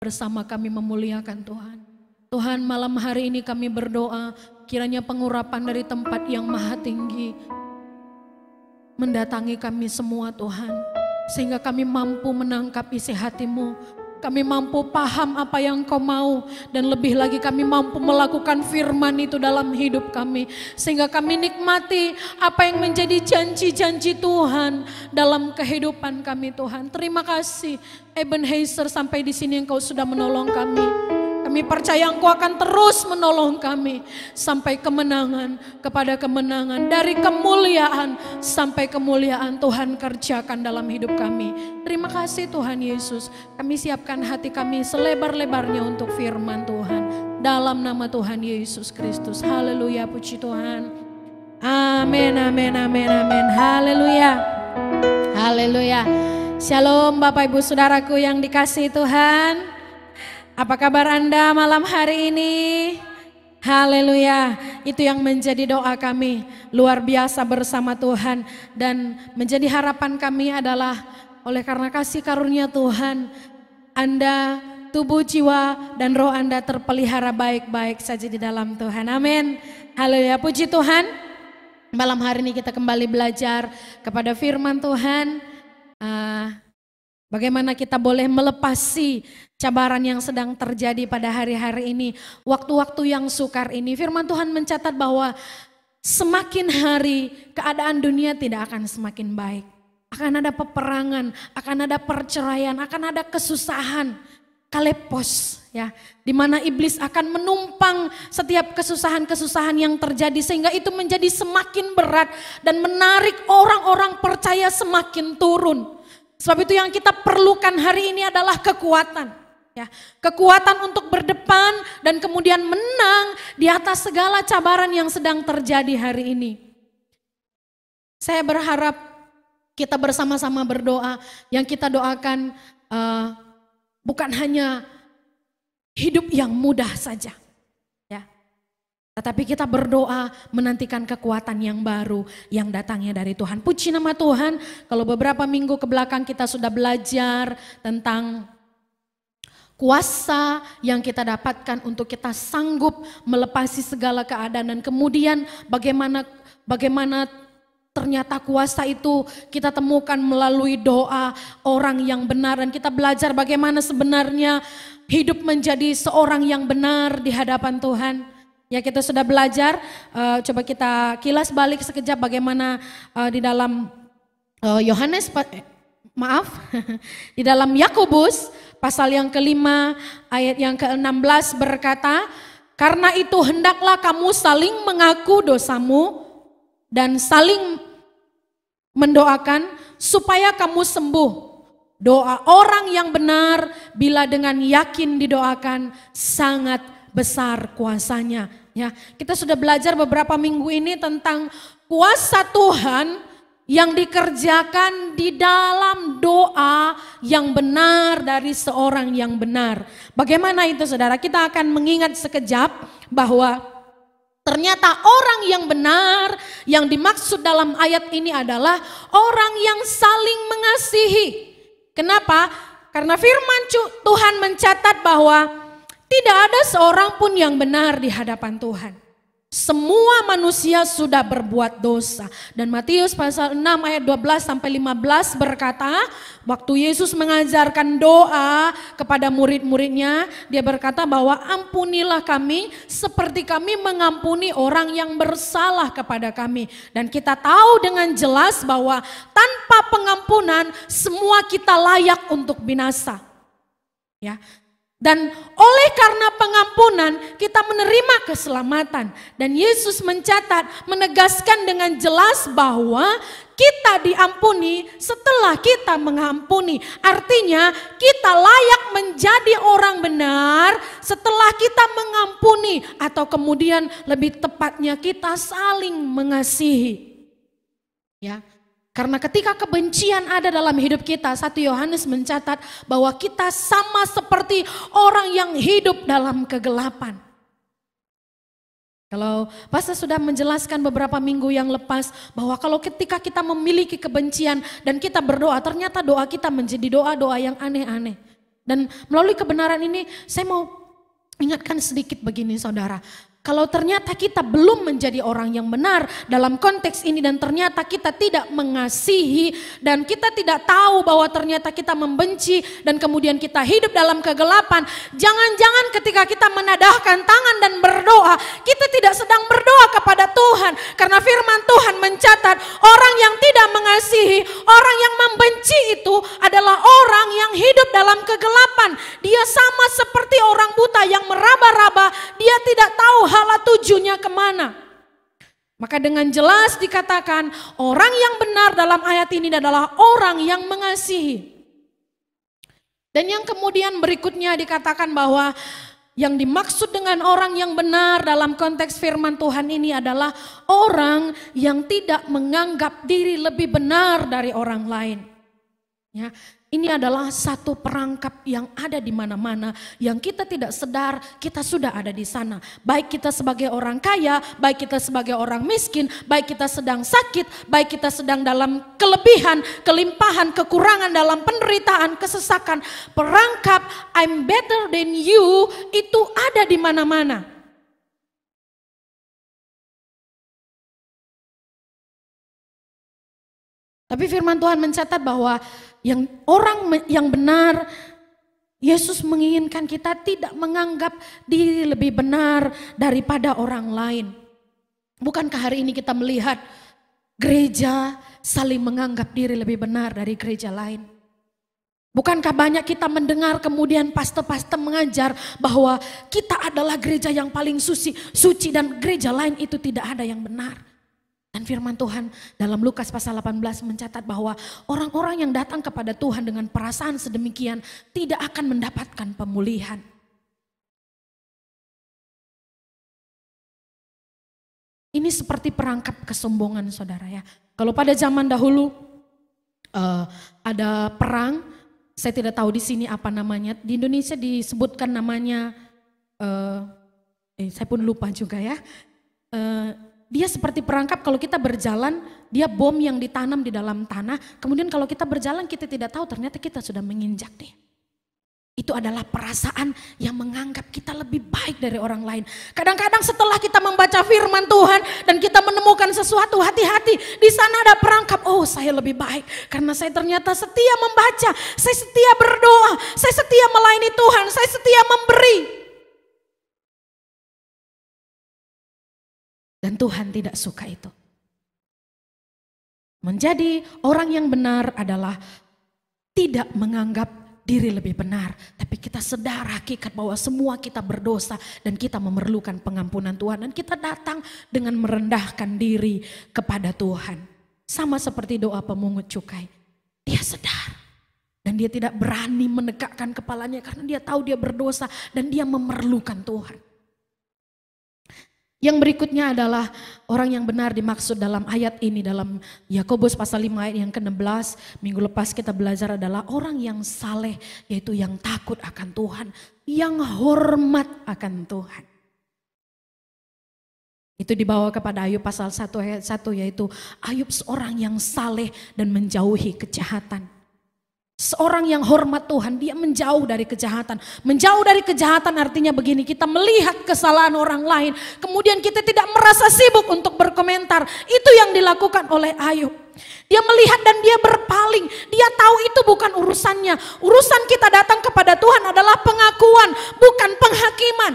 bersama kami memuliakan Tuhan. Tuhan, malam hari ini kami berdoa kiranya pengurapan dari tempat yang maha tinggi mendatangi kami semua Tuhan. Sehingga kami mampu menangkap isi hati-Mu. Kami mampu paham apa yang Kau mau. Dan lebih lagi kami mampu melakukan firman itu dalam hidup kami. Sehingga kami nikmati apa yang menjadi janji-janji Tuhan dalam kehidupan kami Tuhan. Terima kasih Ebenezer, sampai di sini Engkau sudah menolong kami. Kami percaya Engkau akan terus menolong kami sampai kemenangan kepada kemenangan. Dari kemuliaan sampai kemuliaan Tuhan kerjakan dalam hidup kami. Terima kasih Tuhan Yesus. Kami siapkan hati kami selebar-lebarnya untuk firman Tuhan. Dalam nama Tuhan Yesus Kristus. Haleluya, puji Tuhan. Amin, amin, amin, amin. Haleluya. Haleluya. Shalom Bapak Ibu Saudaraku yang dikasihi Tuhan. Apa kabar Anda malam hari ini? Haleluya. Itu yang menjadi doa kami. Luar biasa bersama Tuhan. Dan menjadi harapan kami adalah oleh karena kasih karunia Tuhan, Anda, tubuh, jiwa, dan roh Anda terpelihara baik-baik saja di dalam Tuhan. Amin. Haleluya. Puji Tuhan. Malam hari ini kita kembali belajar kepada firman Tuhan. Bagaimana kita boleh melepasi cabaran yang sedang terjadi pada hari-hari ini. Waktu-waktu yang sukar ini. Firman Tuhan mencatat bahwa semakin hari keadaan dunia tidak akan semakin baik. Akan ada peperangan, akan ada perceraian, akan ada kesusahan. Kalepos ya. Dimana iblis akan menumpang setiap kesusahan-kesusahan yang terjadi. Sehingga itu menjadi semakin berat dan menarik orang-orang percaya semakin turun. Sebab itu yang kita perlukan hari ini adalah kekuatan. Ya, kekuatan untuk berdepan dan kemudian menang di atas segala cabaran yang sedang terjadi hari ini. Saya berharap kita bersama-sama berdoa. Yang kita doakan bukan hanya hidup yang mudah saja. Tetapi kita berdoa menantikan kekuatan yang baru yang datangnya dari Tuhan. Puji nama Tuhan, kalau beberapa minggu ke belakang kita sudah belajar tentang kuasa yang kita dapatkan untuk kita sanggup melepasi segala keadaan. Dan kemudian bagaimana ternyata kuasa itu kita temukan melalui doa orang yang benar. Dan kita belajar bagaimana sebenarnya hidup menjadi seorang yang benar di hadapan Tuhan. Ya, kita sudah belajar, coba kita kilas balik sekejap bagaimana di dalam di dalam Yakobus pasal yang kelima ayat yang ke-16 berkata, karena itu hendaklah kamu saling mengaku dosamu dan saling mendoakan supaya kamu sembuh. Doa orang yang benar bila dengan yakin didoakan sangat besar kuasanya. Ya, kita sudah belajar beberapa minggu ini tentang kuasa Tuhan yang dikerjakan di dalam doa yang benar dari seorang yang benar. Bagaimana itu saudara? Kita akan mengingat sekejap bahwa ternyata orang yang benar yang dimaksud dalam ayat ini adalah orang yang saling mengasihi. Kenapa? Karena firman Tuhan mencatat bahwa tidak ada seorang pun yang benar di hadapan Tuhan. Semua manusia sudah berbuat dosa. Dan Matius pasal 6 ayat 12 sampai 15 berkata, waktu Yesus mengajarkan doa kepada murid-muridnya, dia berkata bahwa ampunilah kami seperti kami mengampuni orang yang bersalah kepada kami. Dan kita tahu dengan jelas bahwa tanpa pengampunan semua kita layak untuk binasa. Ya. Dan oleh karena pengampunan kita menerima keselamatan. Dan Yesus mencatat, menegaskan dengan jelas bahwa kita diampuni setelah kita mengampuni. Artinya kita layak menjadi orang benar setelah kita mengampuni. Atau kemudian lebih tepatnya kita saling mengasihi. Ya. Karena ketika kebencian ada dalam hidup kita, 1 Yohanes mencatat bahwa kita sama seperti orang yang hidup dalam kegelapan. Kalau Pastor sudah menjelaskan beberapa minggu yang lepas bahwa kalau ketika kita memiliki kebencian dan kita berdoa, ternyata doa kita menjadi doa-doa yang aneh-aneh. Dan melalui kebenaran ini saya mau ingatkan sedikit begini saudara. Kalau ternyata kita belum menjadi orang yang benar dalam konteks ini dan ternyata kita tidak mengasihi dan kita tidak tahu bahwa ternyata kita membenci dan kemudian kita hidup dalam kegelapan. Jangan-jangan ketika kita menadahkan tangan dan berdoa, kita tidak sedang berdoa kepada Tuhan. Karena firman Tuhan mencatat orang yang tidak mengasihi, orang yang membenci itu adalah orang yang hidup dalam kegelapan. Dia sama seperti orang buta yang meraba-raba, dia tidak tahu hala tujunya kemana. Maka dengan jelas dikatakan orang yang benar dalam ayat ini adalah orang yang mengasihi. Dan yang kemudian berikutnya dikatakan bahwa yang dimaksud dengan orang yang benar dalam konteks firman Tuhan ini adalah orang yang tidak menganggap diri lebih benar dari orang lain. Ya, ini adalah satu perangkap yang ada di mana-mana, yang kita tidak sadar kita sudah ada di sana. Baik kita sebagai orang kaya, baik kita sebagai orang miskin, baik kita sedang sakit, baik kita sedang dalam kelebihan, kelimpahan, kekurangan, dalam penderitaan, kesesakan. Perangkap I'm better than you itu ada di mana-mana. Tapi firman Tuhan mencatat bahwa yang orang yang benar, Yesus menginginkan kita tidak menganggap diri lebih benar daripada orang lain. Bukankah hari ini kita melihat gereja saling menganggap diri lebih benar dari gereja lain? Bukankah banyak kita mendengar kemudian pastor-pastor mengajar bahwa kita adalah gereja yang paling suci dan gereja lain itu tidak ada yang benar. Dan firman Tuhan dalam Lukas pasal 18 mencatat bahwa orang-orang yang datang kepada Tuhan dengan perasaan sedemikian tidak akan mendapatkan pemulihan. Ini seperti perangkap kesombongan saudara ya. Kalau pada zaman dahulu ada perang, saya tidak tahu di sini apa namanya. Di Indonesia disebutkan namanya, saya pun lupa juga ya. Dia seperti perangkap kalau kita berjalan, dia bom yang ditanam di dalam tanah. Kemudian kalau kita berjalan kita tidak tahu ternyata kita sudah menginjak dia. Itu adalah perasaan yang menganggap kita lebih baik dari orang lain. Kadang-kadang setelah kita membaca firman Tuhan dan kita menemukan sesuatu, hati-hati. Di sana ada perangkap, oh saya lebih baik. Karena saya ternyata setia membaca, saya setia berdoa, saya setia melayani Tuhan, saya setia memberi. Dan Tuhan tidak suka itu. Menjadi orang yang benar adalah tidak menganggap diri lebih benar. Tapi kita sadar hakikat bahwa semua kita berdosa dan kita memerlukan pengampunan Tuhan. Dan kita datang dengan merendahkan diri kepada Tuhan. Sama seperti doa pemungut cukai. Dia sadar. Dan dia tidak berani menegakkan kepalanya karena dia tahu dia berdosa dan dia memerlukan Tuhan. Yang berikutnya adalah orang yang benar dimaksud dalam ayat ini dalam Yakobus pasal 5 ayat yang ke-16. Minggu lepas kita belajar adalah orang yang saleh, yaitu yang takut akan Tuhan, yang hormat akan Tuhan. Itu dibawa kepada Ayub pasal 1 ayat 1, yaitu Ayub seorang yang saleh dan menjauhi kejahatan. Seorang yang hormat Tuhan, dia menjauh dari kejahatan. Menjauh dari kejahatan artinya begini, kita melihat kesalahan orang lain, kemudian kita tidak merasa sibuk untuk berkomentar. Itu yang dilakukan oleh Ayub. Dia melihat dan dia berpaling, dia tahu itu bukan urusannya. Urusan kita datang kepada Tuhan adalah pengakuan, bukan penghakiman.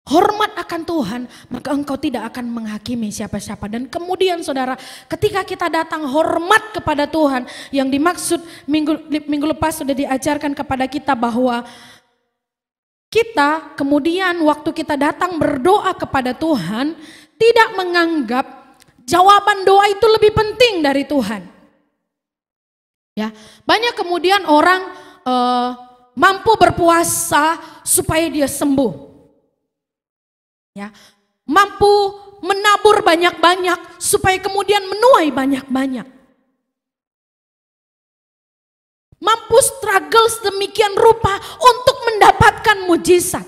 Hormat akan Tuhan, maka engkau tidak akan menghakimi siapa-siapa. Dan kemudian saudara, ketika kita datang hormat kepada Tuhan, yang dimaksud minggu lepas sudah diajarkan kepada kita bahwa kita kemudian waktu kita datang berdoa kepada Tuhan, tidak menganggap jawaban doa itu lebih penting dari Tuhan. Ya, banyak kemudian orang mampu berpuasa supaya dia sembuh. Ya, mampu menabur banyak-banyak supaya kemudian menuai banyak-banyak. Mampu struggle sedemikian rupa untuk mendapatkan mujizat.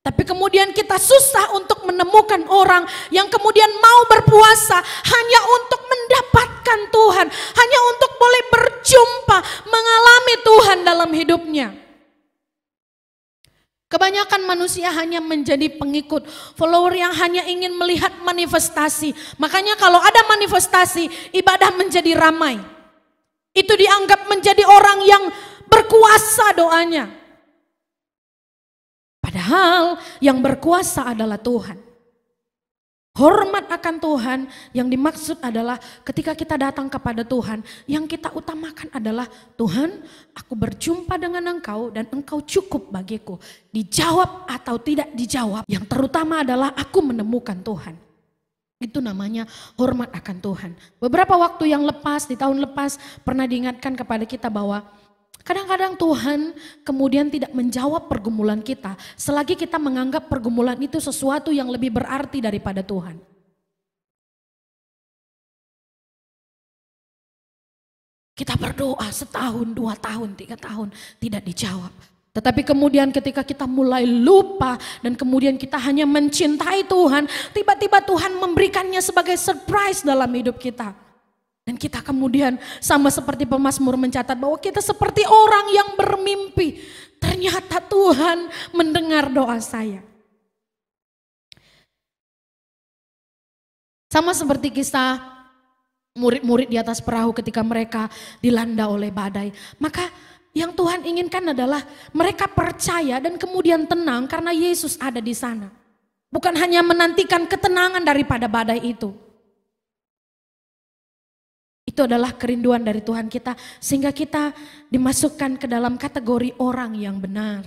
Tapi kemudian kita susah untuk menemukan orang yang kemudian mau berpuasa hanya untuk mendapatkan akan Tuhan, hanya untuk boleh berjumpa, mengalami Tuhan dalam hidupnya. Kebanyakan manusia hanya menjadi pengikut, follower yang hanya ingin melihat manifestasi. Makanya kalau ada manifestasi, ibadah menjadi ramai. Itu dianggap menjadi orang yang berkuasa doanya. Padahal yang berkuasa adalah Tuhan. Hormat akan Tuhan yang dimaksud adalah ketika kita datang kepada Tuhan, yang kita utamakan adalah Tuhan, aku berjumpa dengan Engkau dan Engkau cukup bagiku. Dijawab atau tidak dijawab, yang terutama adalah aku menemukan Tuhan. Itu namanya hormat akan Tuhan. Beberapa waktu yang lepas, di tahun lepas pernah diingatkan kepada kita bahwa kadang-kadang Tuhan kemudian tidak menjawab pergumulan kita selagi kita menganggap pergumulan itu sesuatu yang lebih berarti daripada Tuhan. Kita berdoa setahun, 2 tahun, 3 tahun tidak dijawab. Tetapi kemudian ketika kita mulai lupa dan kemudian kita hanya mencintai Tuhan, tiba-tiba Tuhan memberikannya sebagai surprise dalam hidup kita. Dan kita kemudian sama seperti pemazmur mencatat bahwa kita seperti orang yang bermimpi. Ternyata Tuhan mendengar doa saya. Sama seperti kisah murid-murid di atas perahu ketika mereka dilanda oleh badai. Maka yang Tuhan inginkan adalah mereka percaya dan kemudian tenang karena Yesus ada di sana. Bukan hanya menantikan ketenangan daripada badai itu. Itu adalah kerinduan dari Tuhan kita sehingga kita dimasukkan ke dalam kategori orang yang benar.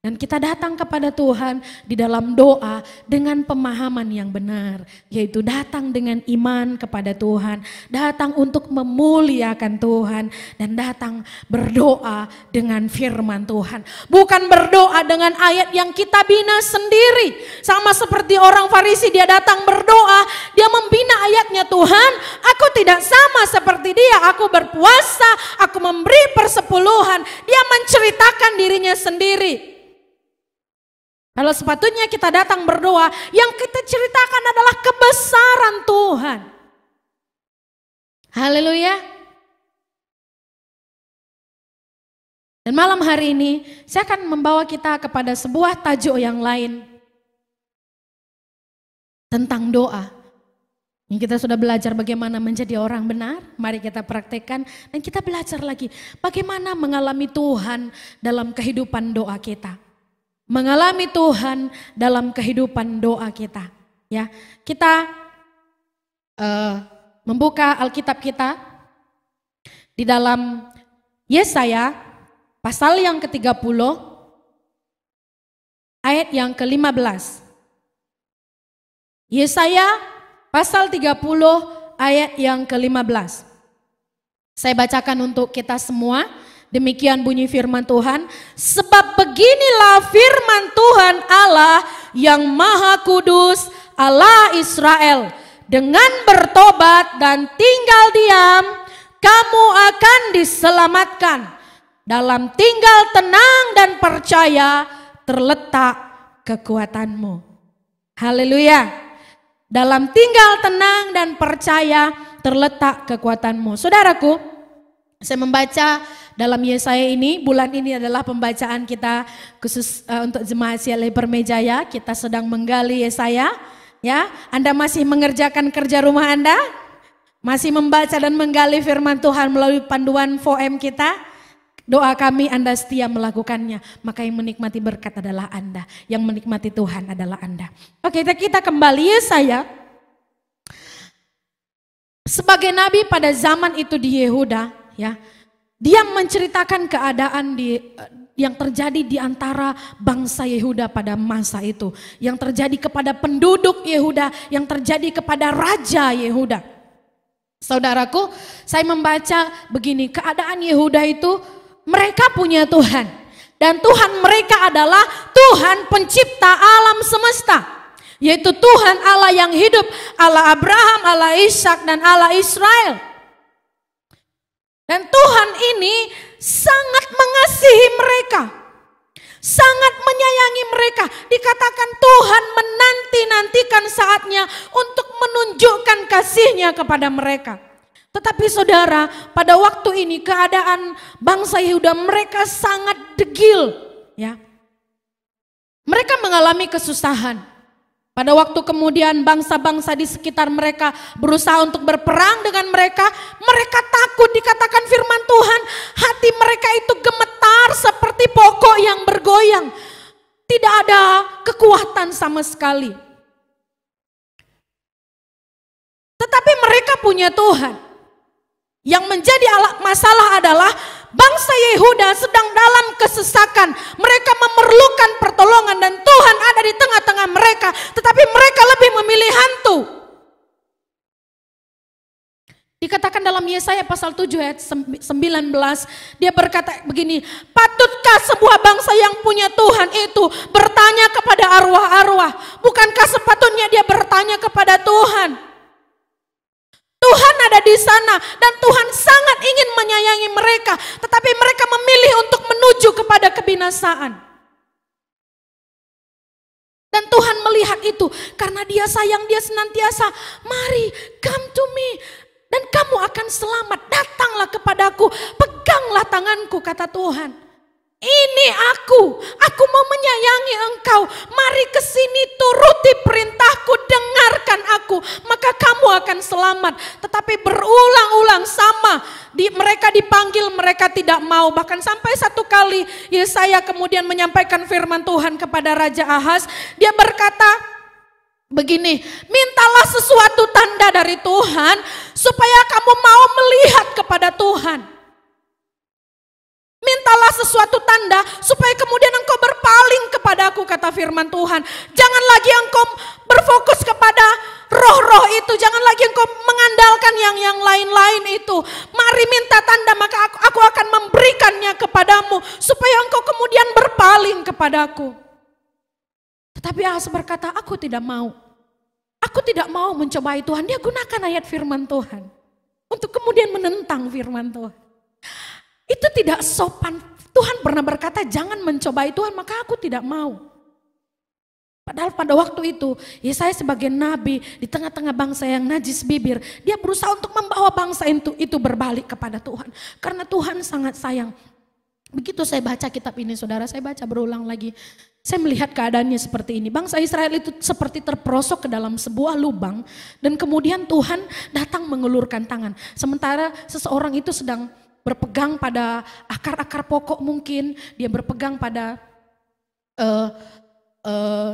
Dan kita datang kepada Tuhan di dalam doa dengan pemahaman yang benar. Yaitu datang dengan iman kepada Tuhan. Datang untuk memuliakan Tuhan. Dan datang berdoa dengan firman Tuhan. Bukan berdoa dengan ayat yang kita bina sendiri. Sama seperti orang Farisi, dia datang berdoa. Dia membina ayatnya, Tuhan aku tidak sama seperti dia. Aku berpuasa, aku memberi persepuluhan. Dia menceritakan dirinya sendiri. Kalau sepatutnya kita datang berdoa, yang kita ceritakan adalah kebesaran Tuhan. Haleluya. Dan malam hari ini saya akan membawa kita kepada sebuah tajuk yang lain. Tentang doa. Yang kita sudah belajar bagaimana menjadi orang benar, mari kita praktekkan. Dan kita belajar lagi bagaimana mengalami Tuhan dalam kehidupan doa kita. Mengalami Tuhan dalam kehidupan doa kita. Ya, kita membuka Alkitab kita di dalam Yesaya pasal yang ke-30 ayat yang ke-15. Yesaya pasal 30 ayat yang ke-15. Saya bacakan untuk kita semua. Demikian bunyi firman Tuhan, sebab beginilah firman Tuhan Allah yang Maha Kudus, Allah Israel. Dengan bertobat dan tinggal diam, kamu akan diselamatkan. Dalam tinggal tenang dan percaya terletak kekuatanmu. Haleluya. Dalam tinggal tenang dan percaya terletak kekuatanmu. Saudaraku, saya membaca dalam Yesaya ini, bulan ini adalah pembacaan kita khusus untuk jemaat CLI Permejaya. Kita sedang menggali Yesaya. Ya, Anda masih mengerjakan kerja rumah Anda? Masih membaca dan menggali firman Tuhan melalui panduan 4M kita? Doa kami Anda setia melakukannya. Maka yang menikmati berkat adalah Anda. Yang menikmati Tuhan adalah Anda. Oke, kita kembali Yesaya. Sebagai nabi pada zaman itu di Yehuda, ya. Dia menceritakan keadaan yang terjadi di antara bangsa Yehuda pada masa itu. Yang terjadi kepada penduduk Yehuda, yang terjadi kepada Raja Yehuda. Saudaraku, saya membaca begini, keadaan Yehuda itu mereka punya Tuhan. Dan Tuhan mereka adalah Tuhan pencipta alam semesta. Yaitu Tuhan Allah yang hidup, Allah Abraham, Allah Ishak dan Allah Israel. Dan Tuhan ini sangat mengasihi mereka, sangat menyayangi mereka. Dikatakan Tuhan menanti-nantikan saatnya untuk menunjukkan kasih-Nya kepada mereka. Tetapi saudara, pada waktu ini keadaan bangsa Yehuda mereka sangat degil, ya. Mereka mengalami kesusahan. Pada waktu kemudian bangsa-bangsa di sekitar mereka berusaha untuk berperang dengan mereka, mereka takut, dikatakan firman Tuhan, hati mereka itu gemetar seperti pokok yang bergoyang. Tidak ada kekuatan sama sekali. Tetapi mereka punya Tuhan. Yang menjadi masalah adalah bangsa Yehuda sedang dalam kesesakan. Mereka memerlukan pertolongan dan Tuhan ada di tengah-tengah mereka. Tetapi mereka lebih memilih hantu. Dikatakan dalam Yesaya pasal 7 ayat 19, dia berkata begini, patutkah sebuah bangsa yang punya Tuhan itu bertanya kepada arwah-arwah? Bukankah sepatutnya dia bertanya kepada Tuhan? Tuhan ada di sana dan Tuhan sangat ingin menyayangi mereka, tetapi mereka memilih untuk menuju kepada kebinasaan. Dan Tuhan melihat itu karena dia sayang, dia senantiasa, mari come to me dan kamu akan selamat, datanglah kepadaku, peganglah tanganku, kata Tuhan. Ini aku mau menyayangi engkau, mari ke sini turuti perintahku, dengarkan aku, maka kamu akan selamat. Tetapi berulang-ulang sama, mereka dipanggil, mereka tidak mau. Bahkan sampai satu kali Yesaya kemudian menyampaikan firman Tuhan kepada Raja Ahaz, dia berkata begini, mintalah sesuatu tanda dari Tuhan supaya kamu mau melihat kepada Tuhan. Mintalah sesuatu tanda supaya kemudian engkau berpaling kepadaku, kata firman Tuhan. Jangan lagi engkau berfokus kepada roh-roh itu. Jangan lagi engkau mengandalkan yang lain-lain itu. Mari minta tanda, maka aku akan memberikannya kepadamu. Supaya engkau kemudian berpaling kepadaku. Tetapi Ahaz berkata, aku tidak mau. Aku tidak mau mencobai Tuhan. Dia gunakan ayat firman Tuhan. Untuk kemudian menentang firman Tuhan. Itu tidak sopan. Tuhan pernah berkata jangan mencobai Tuhan, maka aku tidak mau. Padahal pada waktu itu Yesaya sebagai nabi di tengah-tengah bangsa yang najis bibir, dia berusaha untuk membawa bangsa itu berbalik kepada Tuhan. Karena Tuhan sangat sayang. Begitu saya baca kitab ini saudara, saya baca berulang lagi. Saya melihat keadaannya seperti ini. Bangsa Israel itu seperti terperosok ke dalam sebuah lubang. Dan kemudian Tuhan datang mengulurkan tangan. Sementara seseorang itu sedang berpegang pada akar-akar pokok mungkin, dia berpegang pada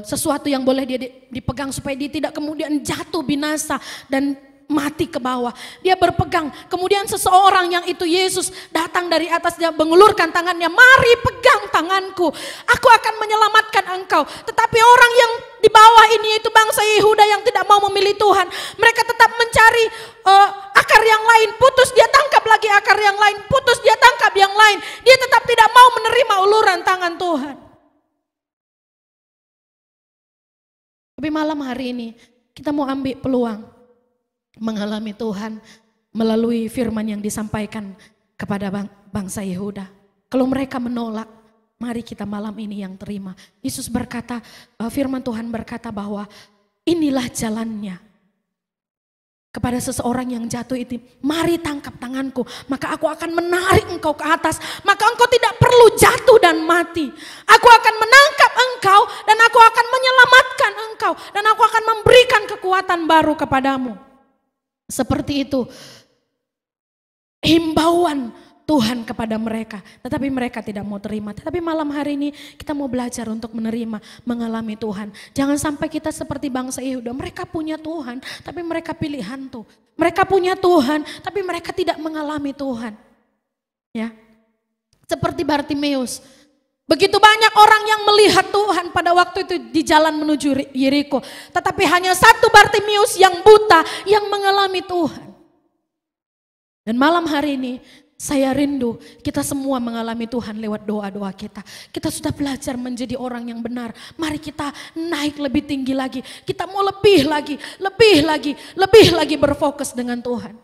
sesuatu yang boleh dia dipegang supaya dia tidak kemudian jatuh binasa dan mati ke bawah. Dia berpegang, kemudian seseorang yang itu Yesus datang dari atas, dia mengulurkan tangannya, mari pegang tanganku, aku akan menyelamatkan engkau. Tetapi orang yang di bawah ini yaitu bangsa Yehuda yang tidak mau memilih Tuhan, mereka tetap mencari akar yang lain, putus dia tangkap lagi akar yang lain, putus dia tangkap yang lain. Dia tetap tidak mau menerima uluran tangan Tuhan. Tapi malam hari ini kita mau ambil peluang mengalami Tuhan melalui firman yang disampaikan kepada bangsa Yehuda. Kalau mereka menolak, mari kita malam ini yang terima. Yesus berkata, firman Tuhan berkata bahwa inilah jalannya. Kepada seseorang yang jatuh itu, mari tangkap tanganku, maka aku akan menarik engkau ke atas, maka engkau tidak perlu jatuh dan mati. Aku akan menangkap engkau dan aku akan menyelamatkan engkau dan aku akan memberikan kekuatan baru kepadamu. Seperti itu himbauan Tuhan kepada mereka, tetapi mereka tidak mau terima. Tetapi malam hari ini kita mau belajar untuk menerima, mengalami Tuhan. Jangan sampai kita seperti bangsa Yehuda, mereka punya Tuhan, tapi mereka pilih hantu. Mereka punya Tuhan, tapi mereka tidak mengalami Tuhan. Ya, seperti Bartimeus. Begitu banyak orang yang melihat Tuhan pada waktu itu di jalan menuju Yeriko, tetapi hanya satu Bartimeus yang buta yang mengalami Tuhan. Dan malam hari ini saya rindu kita semua mengalami Tuhan lewat doa-doa kita. Kita sudah belajar menjadi orang yang benar. Mari kita naik lebih tinggi lagi. Kita mau lebih lagi berfokus dengan Tuhan.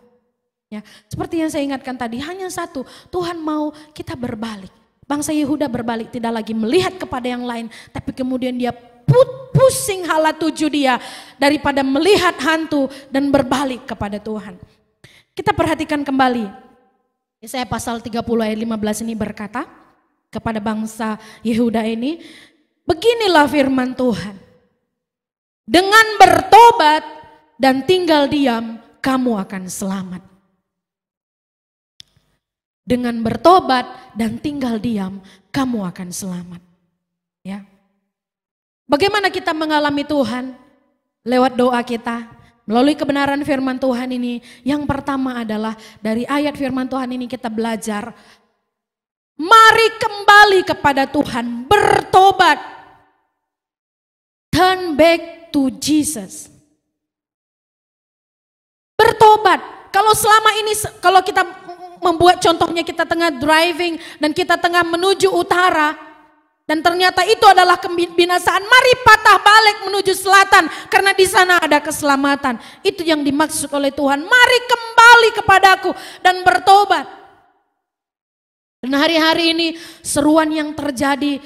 Ya, seperti yang saya ingatkan tadi, hanya satu, Tuhan mau kita berbalik. Bangsa Yehuda berbalik, tidak lagi melihat kepada yang lain, tapi kemudian dia pusing hala tuju dia daripada melihat hantu dan berbalik kepada Tuhan. Kita perhatikan kembali. Yesaya pasal 30 ayat 15 ini berkata kepada bangsa Yehuda ini, beginilah firman Tuhan. Dengan bertobat dan tinggal diam, kamu akan selamat. Dengan bertobat dan tinggal diam, kamu akan selamat. Ya. Bagaimana kita mengalami Tuhan? Lewat doa kita, melalui kebenaran firman Tuhan ini. Yang pertama adalah dari ayat firman Tuhan ini kita belajar, mari kembali kepada Tuhan, bertobat. Turn back to Jesus. Bertobat. Kalau selama ini, kalau kita membuat contohnya kita tengah driving dan kita tengah menuju utara, dan ternyata itu adalah kebinasaan, mari patah balik menuju selatan karena di sana ada keselamatan. Itu yang dimaksud oleh Tuhan. Mari kembali kepadaku dan bertobat. Dan hari-hari ini seruan yang terjadi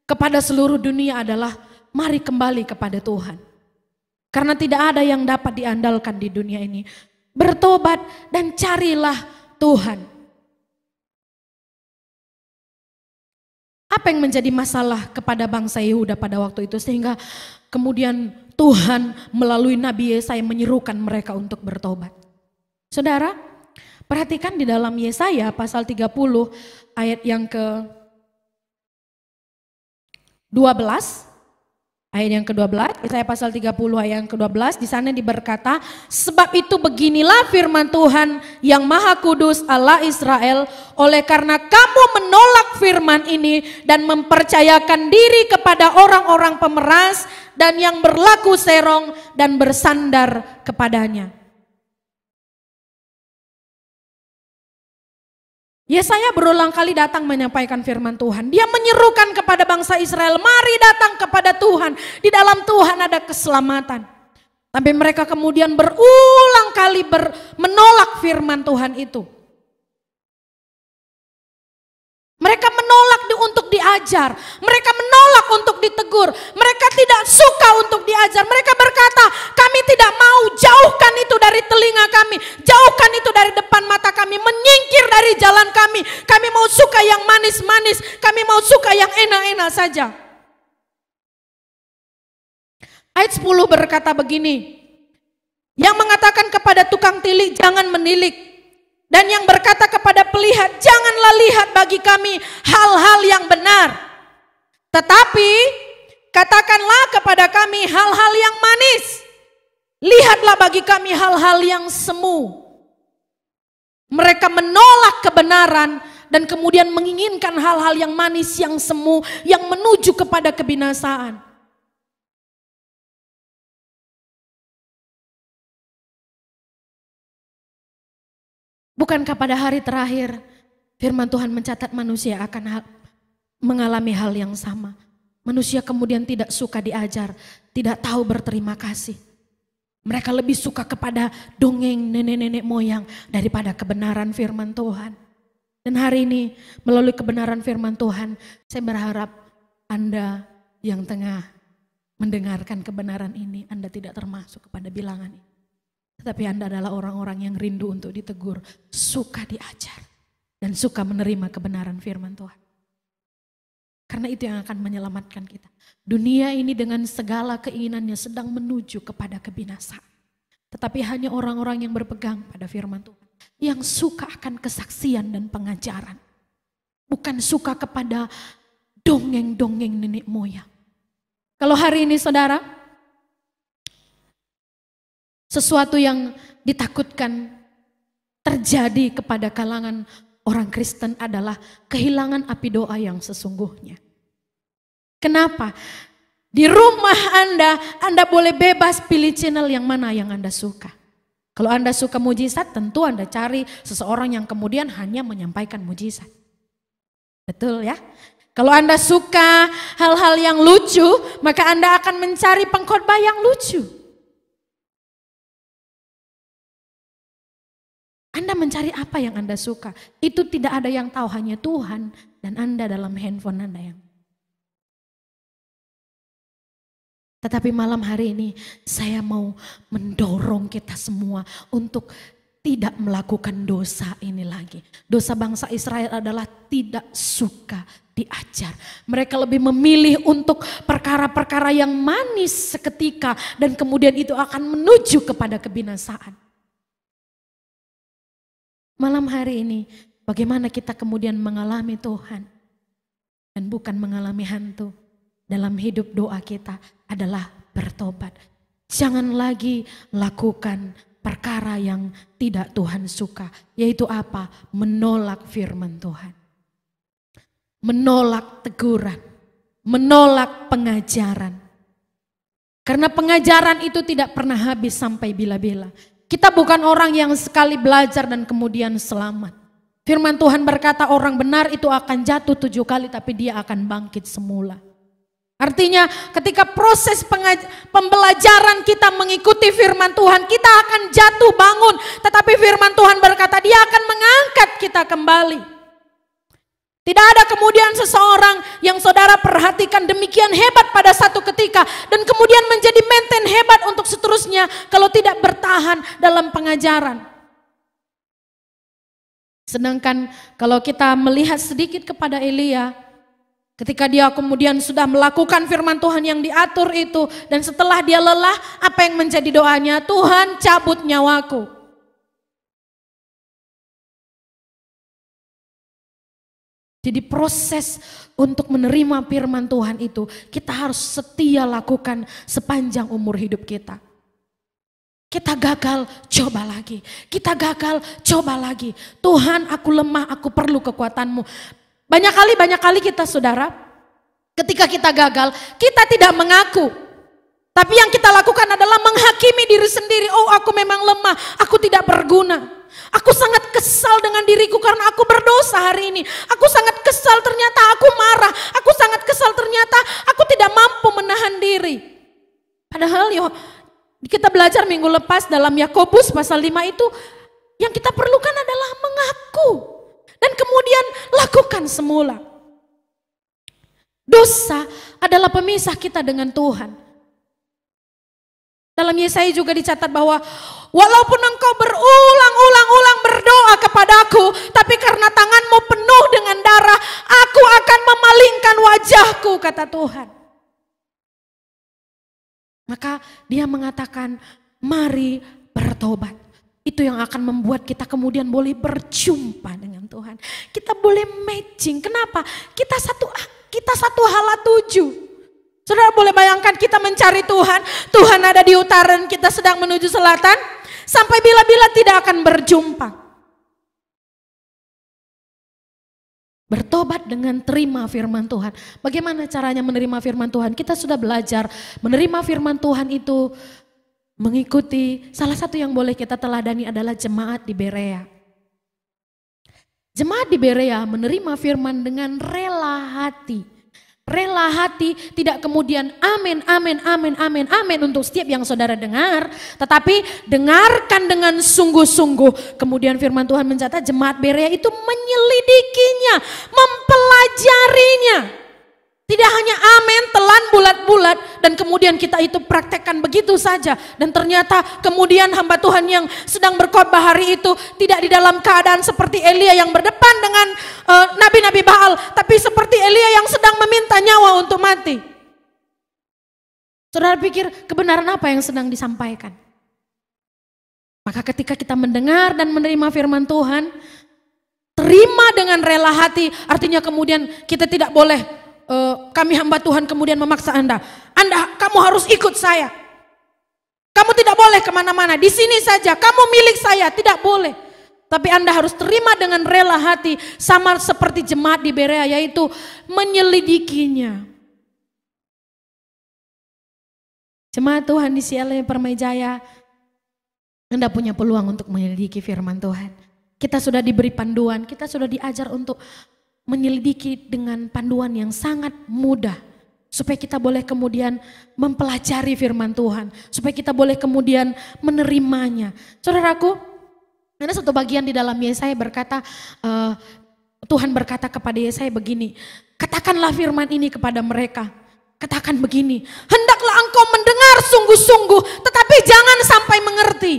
kepada seluruh dunia adalah mari kembali kepada Tuhan. Karena tidak ada yang dapat diandalkan di dunia ini. Bertobat dan carilah Tuhan. Apa yang menjadi masalah kepada bangsa Yehuda pada waktu itu sehingga kemudian Tuhan melalui Nabi Yesaya menyerukan mereka untuk bertobat? Saudara, perhatikan di dalam Yesaya pasal 30 ayat yang ke-12. Ayat yang ke-12, Yesaya pasal 30 ayat yang ke-12, di sana diberkata, sebab itu beginilah firman Tuhan yang Maha Kudus Allah Israel, oleh karena kamu menolak firman ini dan mempercayakan diri kepada orang-orang pemeras dan yang berlaku serong dan bersandar kepadanya. Yesaya berulang kali datang menyampaikan firman Tuhan. Dia menyerukan kepada bangsa Israel, mari datang kepada Tuhan. Di dalam Tuhan ada keselamatan. Tapi mereka kemudian berulang kali menolak firman Tuhan itu. Mereka menolak untuk diajar. Mereka menolak untuk ditegur. Mereka tidak suka untuk diajar. Mereka berkata, kami tidak mau, jauhkan itu dari telinga kami. Jauhkan itu dari depan mata kami. Menyingkir dari jalan kami. Kami mau suka yang manis-manis. Kami mau suka yang enak-enak saja. Ayat 10 berkata begini. Yang mengatakan kepada tukang tilik, jangan menilik. Dan yang berkata kepada pelihat, janganlah lihat bagi kami hal-hal yang benar. Tetapi katakanlah kepada kami hal-hal yang manis. Lihatlah bagi kami hal-hal yang semu. Mereka menolak kebenaran dan kemudian menginginkan hal-hal yang manis, yang semu, yang menuju kepada kebinasaan. Bukankah pada hari terakhir firman Tuhan mencatat manusia akan mengalami hal yang sama. Manusia kemudian tidak suka diajar, tidak tahu berterima kasih. Mereka lebih suka kepada dongeng nenek-nenek moyang daripada kebenaran firman Tuhan. Dan hari ini melalui kebenaran firman Tuhan, saya berharap Anda yang tengah mendengarkan kebenaran ini, Anda tidak termasuk kepada bilangan ini. Tetapi Anda adalah orang-orang yang rindu untuk ditegur, suka diajar, dan suka menerima kebenaran firman Tuhan. Karena itu yang akan menyelamatkan kita. Dunia ini dengan segala keinginannya sedang menuju kepada kebinasaan. Tetapi hanya orang-orang yang berpegang pada firman Tuhan, yang suka akan kesaksian dan pengajaran. Bukan suka kepada dongeng-dongeng nenek moyang. Kalau hari ini saudara, sesuatu yang ditakutkan terjadi kepada kalangan orang Kristen adalah kehilangan api doa yang sesungguhnya. Kenapa? Di rumah Anda boleh bebas pilih channel yang mana yang Anda suka. Kalau Anda suka mujizat, tentu Anda cari seseorang yang kemudian hanya menyampaikan mujizat. Betul ya? Kalau Anda suka hal-hal yang lucu, maka Anda akan mencari pengkhotbah yang lucu. Anda mencari apa yang Anda suka. Itu tidak ada yang tahu, hanya Tuhan dan Anda dalam handphone Anda yang. Tetapi malam hari ini saya mau mendorong kita semua untuk tidak melakukan dosa ini lagi. Dosa bangsa Israel adalah tidak suka diajar. Mereka lebih memilih untuk perkara-perkara yang manis seketika dan kemudian itu akan menuju kepada kebinasaan. Malam hari ini bagaimana kita kemudian mengalami Tuhan dan bukan mengalami hantu. Dalam hidup doa kita adalah bertobat. Jangan lagi lakukan perkara yang tidak Tuhan suka. Yaitu apa? Menolak firman Tuhan. Menolak teguran. Menolak pengajaran. Karena pengajaran itu tidak pernah habis sampai bila-bila. Kita bukan orang yang sekali belajar dan kemudian selamat. Firman Tuhan berkata orang benar itu akan jatuh 7 kali tapi dia akan bangkit semula. Artinya ketika proses pembelajaran kita mengikuti firman Tuhan, kita akan jatuh bangun. Tetapi firman Tuhan berkata dia akan mengangkat kita kembali. Tidak ada kemudian seseorang yang saudara perhatikan demikian hebat pada satu ketika. Dan kemudian menjadi maintain hebat untuk seterusnya kalau tidak bertahan dalam pengajaran. Sedangkan kalau kita melihat sedikit kepada Elia, ketika dia kemudian sudah melakukan firman Tuhan yang diatur itu, dan setelah dia lelah, apa yang menjadi doanya? Tuhan cabut nyawaku. Jadi proses untuk menerima firman Tuhan itu, kita harus setia lakukan sepanjang umur hidup kita. Kita gagal, coba lagi. Kita gagal, coba lagi. Tuhan, aku lemah, aku perlu kekuatan-Mu. Banyak kali kita saudara, ketika kita gagal, kita tidak mengaku. Tapi yang kita lakukan adalah menghakimi diri sendiri. Oh, aku memang lemah, aku tidak berguna. Aku sangat kesal dengan diriku karena aku berdosa hari ini. Aku sangat kesal ternyata aku marah. Aku sangat kesal ternyata aku tidak mampu menahan diri. Padahal kita belajar minggu lepas dalam Yakobus pasal 5 itu, yang kita perlukan adalah mengaku. Dan kemudian lakukan semula. Dosa adalah pemisah kita dengan Tuhan. Dalam Yesaya juga dicatat bahwa walaupun engkau berulang-ulang berdoa kepadaku, tapi karena tanganmu penuh dengan darah, aku akan memalingkan wajahku, kata Tuhan. Maka dia mengatakan, mari bertobat. Itu yang akan membuat kita kemudian boleh berjumpa dengan Tuhan. Kita boleh matching. Kenapa? Kita satu hala tuju. Saudara boleh bayangkan kita mencari Tuhan. Tuhan ada di utara dan kita sedang menuju selatan. Sampai bila-bila tidak akan berjumpa. Bertobat dengan terima firman Tuhan. Bagaimana caranya menerima firman Tuhan? Kita sudah belajar menerima firman Tuhan itu mengikuti, salah satu yang boleh kita teladani adalah jemaat di Berea. Jemaat di Berea menerima firman dengan rela hati. Rela hati, tidak kemudian amin, amin, amin, amin, amin untuk setiap yang saudara dengar. Tetapi dengarkan dengan sungguh-sungguh. Kemudian firman Tuhan mencatat jemaat Berea itu menyelidikinya, mempelajarinya. Tidak hanya amin, telan bulat-bulat dan kemudian kita itu praktekkan begitu saja. Dan ternyata kemudian hamba Tuhan yang sedang berkhotbah hari itu tidak di dalam keadaan seperti Elia yang berdepan dengan nabi-nabi Baal. Tapi seperti Elia yang sedang meminta nyawa untuk mati. Saudara pikir kebenaran apa yang sedang disampaikan? Maka ketika kita mendengar dan menerima firman Tuhan, terima dengan rela hati, artinya kemudian kita tidak boleh kami hamba Tuhan kemudian memaksa Anda, kamu harus ikut saya. Kamu tidak boleh kemana-mana, di sini saja, kamu milik saya, tidak boleh. Tapi Anda harus terima dengan rela hati, sama seperti jemaat di Berea, yaitu menyelidikinya. Jemaat Tuhan di CLE Permai-Jaya, Anda punya peluang untuk menyelidiki firman Tuhan. Kita sudah diberi panduan, kita sudah diajar untuk menyelidiki dengan panduan yang sangat mudah. Supaya kita boleh kemudian mempelajari firman Tuhan. Supaya kita boleh kemudian menerimanya. Saudaraku, ada satu bagian di dalam Yesaya berkata, Tuhan berkata kepada Yesaya begini, katakanlah firman ini kepada mereka. Katakan begini, hendaklah engkau mendengar sungguh-sungguh, tetapi jangan sampai mengerti.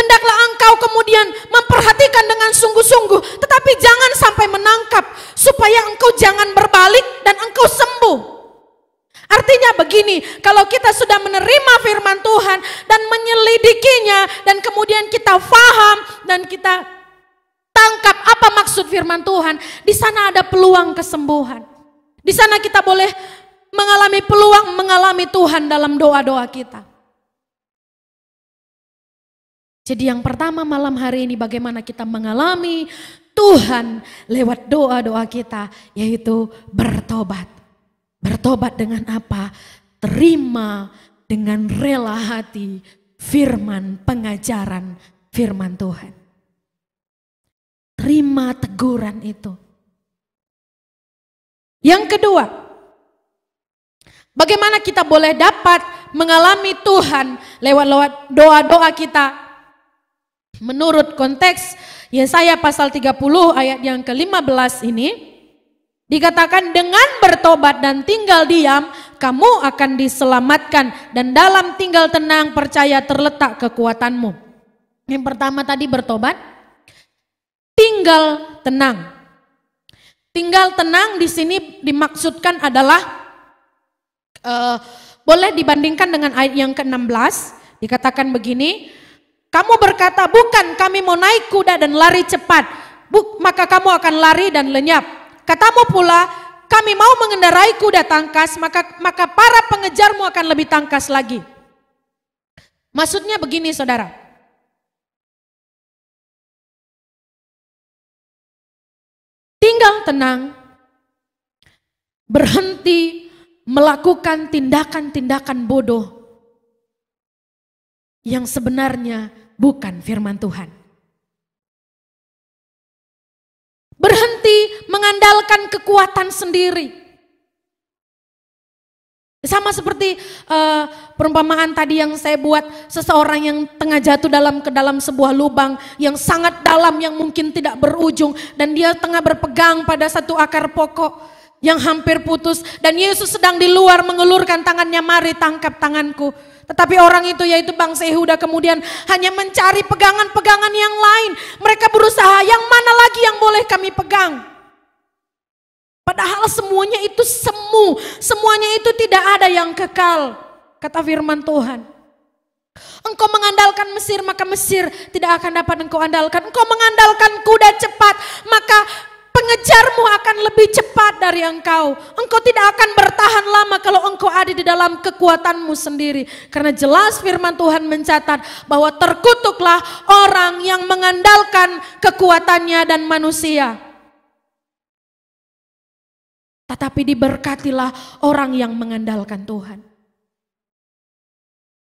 Hendaklah engkau kemudian memperhatikan dengan sungguh-sungguh, tetapi jangan sampai menangkap, supaya engkau jangan berbalik dan engkau sembuh. Artinya begini, kalau kita sudah menerima firman Tuhan dan menyelidikinya, dan kemudian kita faham dan kita tangkap apa maksud firman Tuhan, di sana ada peluang kesembuhan. Di sana kita boleh mengalami peluang mengalami Tuhan dalam doa-doa kita. Jadi yang pertama malam hari ini, bagaimana kita mengalami Tuhan lewat doa-doa kita, yaitu bertobat. Bertobat dengan apa? Terima dengan rela hati firman, pengajaran firman Tuhan. Terima teguran itu. Yang kedua, bagaimana kita boleh dapat mengalami Tuhan lewat doa-doa kita? Menurut konteks Yesaya pasal 30 ayat yang ke-15 ini, dikatakan dengan bertobat dan tinggal diam, kamu akan diselamatkan, dan dalam tinggal tenang percaya terletak kekuatanmu. Yang pertama tadi bertobat, tinggal tenang. Tinggal tenang di sini dimaksudkan adalah boleh dibandingkan dengan ayat yang ke-16, dikatakan begini, kamu berkata, bukan, kami mau naik kuda dan lari cepat, maka kamu akan lari dan lenyap. Katamu pula, kami mau mengendarai kuda tangkas, maka para pengejarmu akan lebih tangkas lagi. Maksudnya begini saudara, tinggal tenang, berhenti melakukan tindakan-tindakan bodoh yang sebenarnya bukan firman Tuhan. Berhenti mengandalkan kekuatan sendiri. Sama seperti perumpamaan tadi yang saya buat, seseorang yang tengah jatuh ke dalam sebuah lubang yang sangat dalam, yang mungkin tidak berujung, dan dia tengah berpegang pada satu akar pokok yang hampir putus, dan Yesus sedang di luar mengulurkan tangannya, mari tangkap tanganku. Tetapi orang itu, yaitu bangsa Yehuda, kemudian hanya mencari pegangan-pegangan yang lain. Mereka berusaha, yang mana lagi yang boleh kami pegang? Padahal semuanya itu semu, semuanya itu tidak ada yang kekal, kata firman Tuhan. Engkau mengandalkan Mesir, maka Mesir tidak akan dapat engkau andalkan. Engkau mengandalkan kuda cepat, maka pengejarmu akan lebih cepat dari engkau. Engkau tidak akan bertahan lama kalau engkau ada di dalam kekuatanmu sendiri. Karena jelas firman Tuhan mencatat bahwa terkutuklah orang yang mengandalkan kekuatannya dan manusia. Tetapi diberkatilah orang yang mengandalkan Tuhan.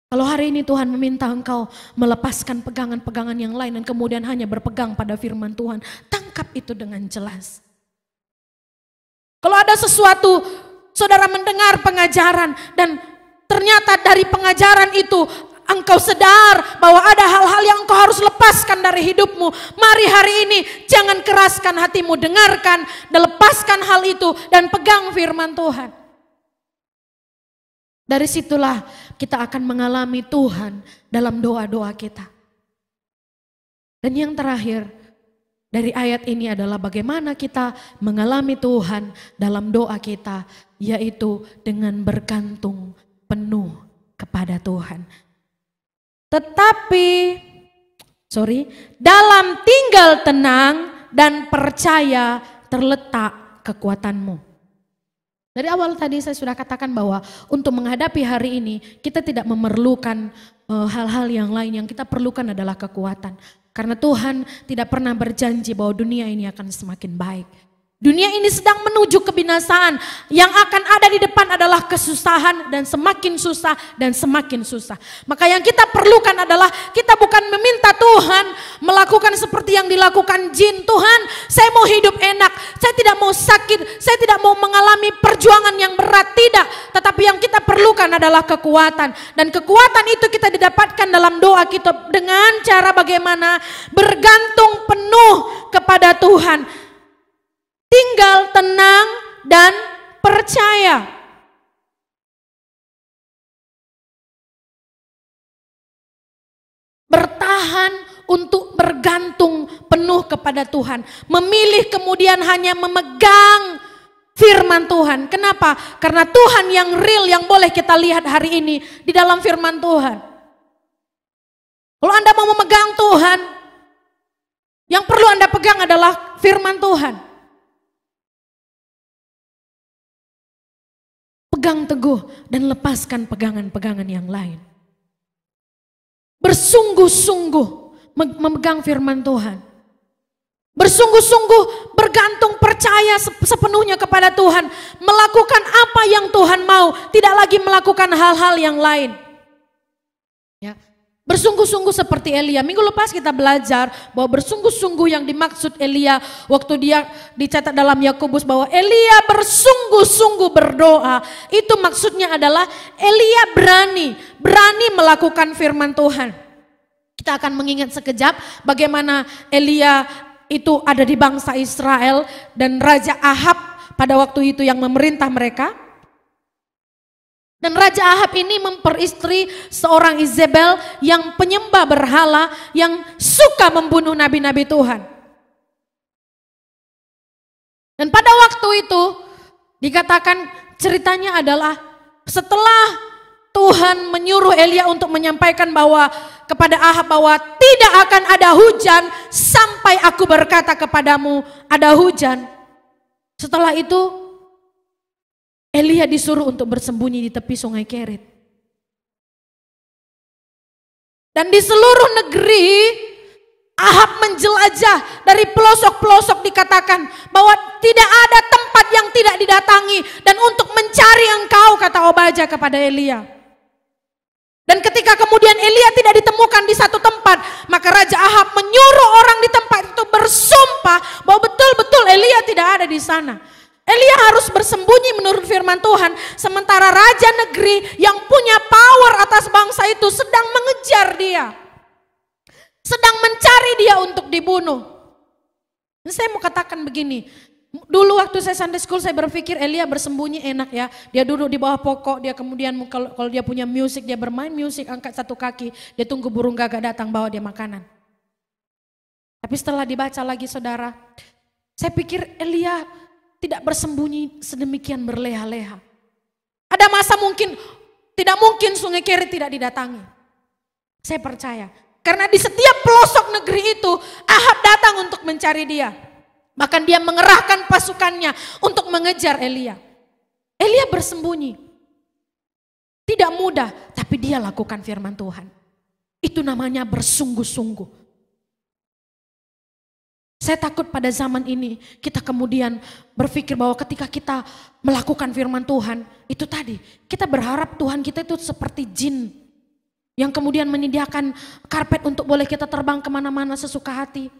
Kalau hari ini Tuhan meminta engkau melepaskan pegangan-pegangan yang lain dan kemudian hanya berpegang pada firman Tuhan, tangkap itu dengan jelas. Kalau ada sesuatu, saudara mendengar pengajaran dan ternyata dari pengajaran itu engkau sadar bahwa ada hal-hal yang engkau harus lepaskan dari hidupmu, mari hari ini jangan keraskan hatimu, dengarkan dan lepaskan hal itu dan pegang firman Tuhan. Dari situlah kita akan mengalami Tuhan dalam doa-doa kita. Dan yang terakhir dari ayat ini adalah bagaimana kita mengalami Tuhan dalam doa kita, yaitu dengan bergantung penuh kepada Tuhan. Tetapi, dalam tinggal tenang dan percaya terletak kekuatanmu. Dari awal tadi saya sudah katakan bahwa untuk menghadapi hari ini kita tidak memerlukan hal-hal yang lain, yang kita perlukan adalah kekuatan. Karena Tuhan tidak pernah berjanji bahwa dunia ini akan semakin baik. Dunia ini sedang menuju kebinasaan, yang akan ada di depan adalah kesusahan dan semakin susah dan semakin susah. Maka yang kita perlukan adalah kita bukan meminta Tuhan melakukan seperti yang dilakukan jin. Tuhan, saya mau hidup enak, saya tidak mau sakit, saya tidak mau mengalami perjuangan yang berat, tidak. Tetapi yang kita perlukan adalah kekuatan, dan kekuatan itu kita didapatkan dalam doa kita dengan cara bagaimana? Bergantung penuh kepada Tuhan. Tinggal tenang dan percaya. bertahan untuk bergantung penuh kepada Tuhan. Memilih kemudian hanya memegang firman Tuhan. Kenapa? Karena Tuhan yang real yang boleh kita lihat hari ini di dalam firman Tuhan. Kalau Anda mau memegang Tuhan, yang perlu Anda pegang adalah firman Tuhan. Pegang teguh dan lepaskan pegangan-pegangan yang lain. Bersungguh-sungguh memegang firman Tuhan. Bersungguh-sungguh bergantung percaya sepenuhnya kepada Tuhan. Melakukan apa yang Tuhan mau. Tidak lagi melakukan hal-hal yang lain. Ya. Bersungguh-sungguh seperti Elia. Minggu lepas kita belajar bahwa bersungguh-sungguh yang dimaksud Elia. Waktu dia dicatat dalam Yakobus bahwa Elia bersungguh-sungguh berdoa. Itu maksudnya adalah Elia berani melakukan firman Tuhan. Kita akan mengingat sekejap bagaimana Elia itu ada di bangsa Israel dan Raja Ahab pada waktu itu yang memerintah mereka. Dan Raja Ahab ini memperistri seorang Izebel yang penyembah berhala yang suka membunuh nabi-nabi Tuhan. Dan pada waktu itu dikatakan ceritanya adalah setelah Tuhan menyuruh Elia untuk menyampaikan bahwa kepada Ahab bahwa tidak akan ada hujan sampai aku berkata kepadamu ada hujan. Setelah itu Elia disuruh untuk bersembunyi di tepi sungai Kerit. Dan di seluruh negeri Ahab menjelajah, dari pelosok-pelosok dikatakan bahwa tidak ada tempat yang tidak didatangi. Dan untuk mencari engkau, kata Obadya kepada Elia. Dan ketika kemudian Elia tidak ditemukan di satu tempat, maka Raja Ahab menyuruh orang di tempat itu bersumpah bahwa betul-betul Elia tidak ada di sana. Elia harus bersembunyi menurut firman Tuhan, sementara raja negeri yang punya power atas bangsa itu sedang mengejar dia. Sedang mencari dia untuk dibunuh. Dan saya mau katakan begini, dulu waktu saya Sunday School saya berpikir Elia bersembunyi enak ya. Dia duduk di bawah pokok, dia kemudian kalau dia punya musik, dia bermain musik, angkat satu kaki, dia tunggu burung gagak datang bawa dia makanan. Tapi setelah dibaca lagi saudara, saya pikir Elia tidak bersembunyi sedemikian berleha-leha. Ada masa mungkin, tidak mungkin sungai Kerit tidak didatangi. Saya percaya. Karena di setiap pelosok negeri itu Ahab datang untuk mencari dia. Bahkan dia mengerahkan pasukannya untuk mengejar Elia. Elia bersembunyi. Tidak mudah, tapi dia lakukan firman Tuhan. Itu namanya bersungguh-sungguh. Saya takut pada zaman ini kita kemudian berpikir bahwa ketika kita melakukan firman Tuhan, itu tadi kita berharap Tuhan kita itu seperti jin yang kemudian menyediakan karpet untuk boleh kita terbang kemana-mana sesuka hati.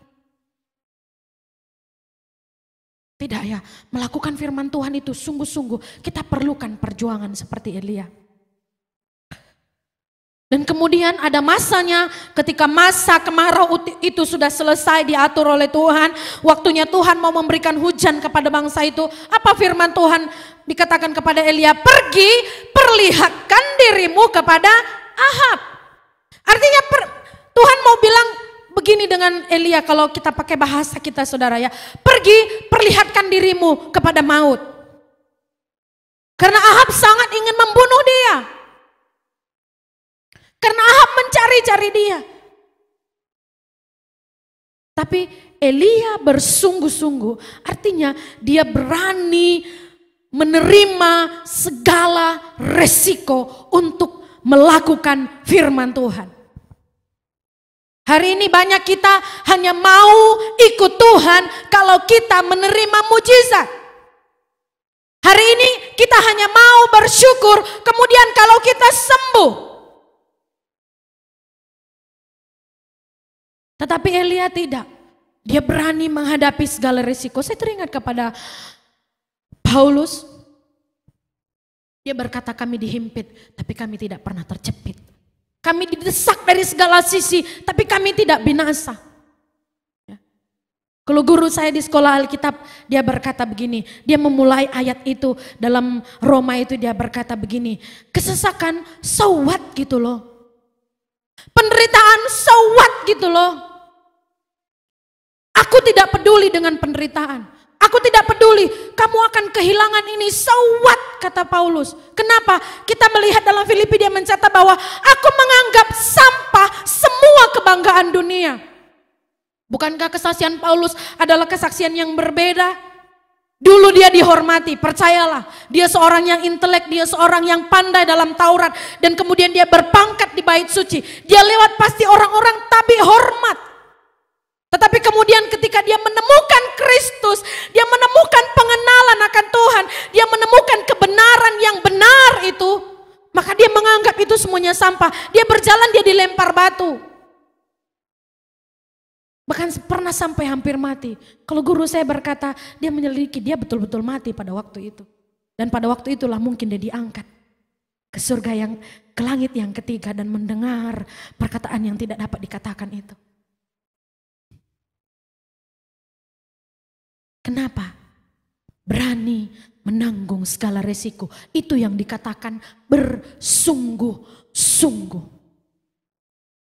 Tidak ya, melakukan firman Tuhan itu sungguh-sungguh kita perlukan perjuangan seperti Elia. Dan kemudian ada masanya ketika masa kemarau itu sudah selesai diatur oleh Tuhan. Waktunya Tuhan mau memberikan hujan kepada bangsa itu. Apa firman Tuhan dikatakan kepada Elia? Pergi, perlihatkan dirimu kepada Ahab. Artinya Tuhan mau bilang begini dengan Elia kalau kita pakai bahasa kita saudara ya. Pergi, perlihatkan dirimu kepada maut. Karena Ahab sangat ingin membunuh dia. Karena Ahab mencari-cari dia. Tapi Elia bersungguh-sungguh, artinya dia berani menerima segala resiko untuk melakukan firman Tuhan. Hari ini banyak kita hanya mau ikut Tuhan kalau kita menerima mujizat. Hari ini kita hanya mau bersyukur kemudian kalau kita sembuh. Tetapi Elia tidak. Dia berani menghadapi segala risiko. Saya teringat kepada Paulus. Dia berkata kami dihimpit, tapi kami tidak pernah terjepit. Kami didesak dari segala sisi, tapi kami tidak binasa. Ya. Kalau guru saya di sekolah Alkitab, dia berkata begini. Dia memulai ayat itu dalam Roma itu dia berkata begini. Kesesakan, so what gitu loh. Penderitaan penderitaan, so what gitu loh. Aku tidak peduli dengan penderitaan. Aku tidak peduli, kamu akan kehilangan ini, so what, kata Paulus. Kenapa? Kita melihat dalam Filipi dia mencatat bahwa aku menganggap sampah semua kebanggaan dunia. Bukankah kesaksian Paulus adalah kesaksian yang berbeda? Dulu dia dihormati, percayalah. Dia seorang yang intelek, dia seorang yang pandai dalam Taurat. Dan kemudian dia berpangkat di bait suci. Dia lewat pasti orang-orang tabi hormat. Tetapi kemudian ketika dia menemukan Kristus, dia menemukan pengenalan akan Tuhan, dia menemukan kebenaran yang benar itu, maka dia menganggap itu semuanya sampah. Dia berjalan, dia dilempar batu. Bahkan pernah sampai hampir mati. Kalau guru saya berkata, dia menyelidiki, dia betul-betul mati pada waktu itu. Dan pada waktu itulah mungkin dia diangkat ke surga yang, ke langit yang ketiga dan mendengar perkataan yang tidak dapat dikatakan itu. Kenapa? Berani menanggung segala resiko. Itu yang dikatakan bersungguh-sungguh.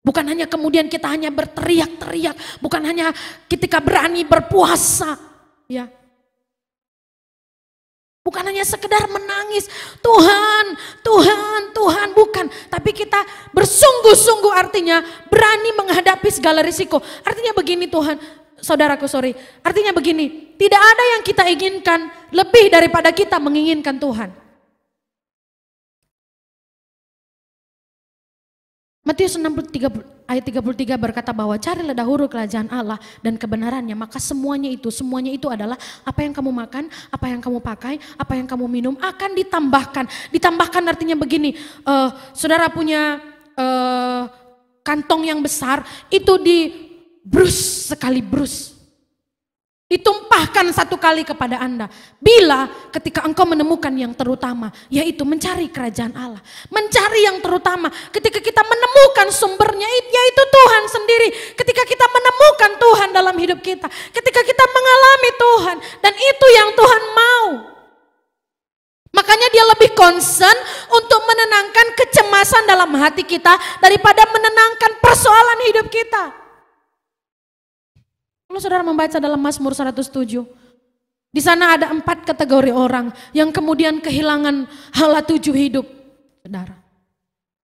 Bukan hanya kemudian kita hanya berteriak-teriak. Bukan hanya ketika berani berpuasa. Ya. Bukan hanya sekedar menangis. Tuhan, Tuhan, Tuhan. Bukan. Tapi kita bersungguh-sungguh artinya berani menghadapi segala risiko. Artinya begini Tuhan. Saudaraku, artinya begini, tidak ada yang kita inginkan lebih daripada kita menginginkan Tuhan. Matius 6 ayat 33 berkata bahwa carilah dahulu kerajaan Allah dan kebenarannya, maka semuanya itu adalah apa yang kamu makan, apa yang kamu pakai, apa yang kamu minum akan ditambahkan. Ditambahkan artinya begini, saudara punya kantong yang besar, itu dibrus sekali brus. Ditumpahkan satu kali kepada Anda. Bila ketika engkau menemukan yang terutama, yaitu mencari kerajaan Allah. Mencari yang terutama. Ketika kita menemukan sumbernya, yaitu Tuhan sendiri. Ketika kita menemukan Tuhan dalam hidup kita. Ketika kita mengalami Tuhan. Dan itu yang Tuhan mau. Makanya dia lebih concern untuk menenangkan kecemasan dalam hati kita daripada menenangkan persoalan hidup kita. Kalau saudara membaca dalam Mazmur 107, di sana ada 4 kategori orang yang kemudian kehilangan hala 7 hidup. Saudara,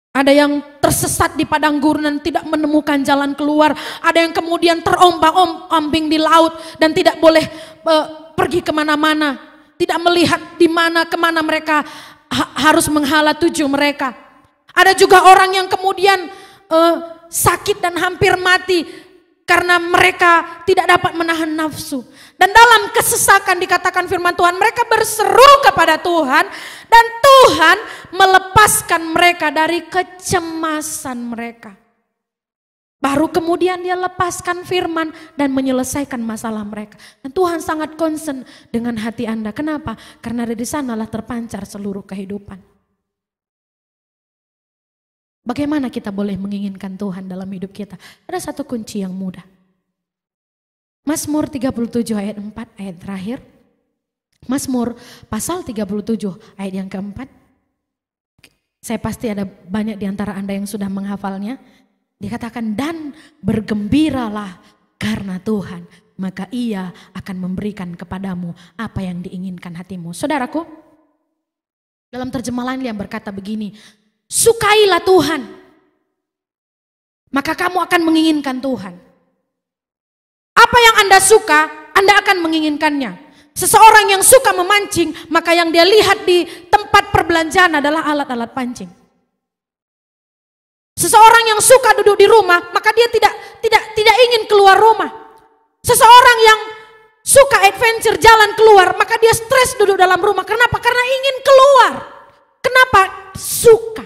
ada yang tersesat di padang gurun dan tidak menemukan jalan keluar. Ada yang kemudian terombang-ambing di laut dan tidak boleh pergi kemana-mana. Tidak melihat di mana kemana mereka harus menghala tuju mereka. Ada juga orang yang kemudian sakit dan hampir mati karena mereka tidak dapat menahan nafsu. Dan dalam kesesakan dikatakan firman Tuhan, mereka berseru kepada Tuhan dan Tuhan melepaskan mereka dari kecemasan mereka. Baru kemudian dia lepaskan firman dan menyelesaikan masalah mereka. Dan Tuhan sangat concern dengan hati Anda. Kenapa? Karena dari sanalah terpancar seluruh kehidupan. Bagaimana kita boleh menginginkan Tuhan dalam hidup kita? Ada satu kunci yang mudah. Mazmur 37 ayat 4 ayat terakhir. Mazmur pasal 37 ayat yang keempat. Saya pasti ada banyak di antara Anda yang sudah menghafalnya. Dikatakan, dan bergembiralah karena Tuhan, maka Ia akan memberikan kepadamu apa yang diinginkan hatimu. Saudaraku, dalam terjemahan lain yang berkata begini, sukailah Tuhan, maka kamu akan menginginkan Tuhan. Apa yang Anda suka, Anda akan menginginkannya. Seseorang yang suka memancing, maka yang dia lihat di tempat perbelanjaan adalah alat-alat pancing. Seseorang yang suka duduk di rumah, maka dia tidak ingin keluar rumah. Seseorang yang suka adventure, jalan keluar, maka dia stres duduk dalam rumah. Kenapa? Karena ingin keluar. Kenapa? Suka.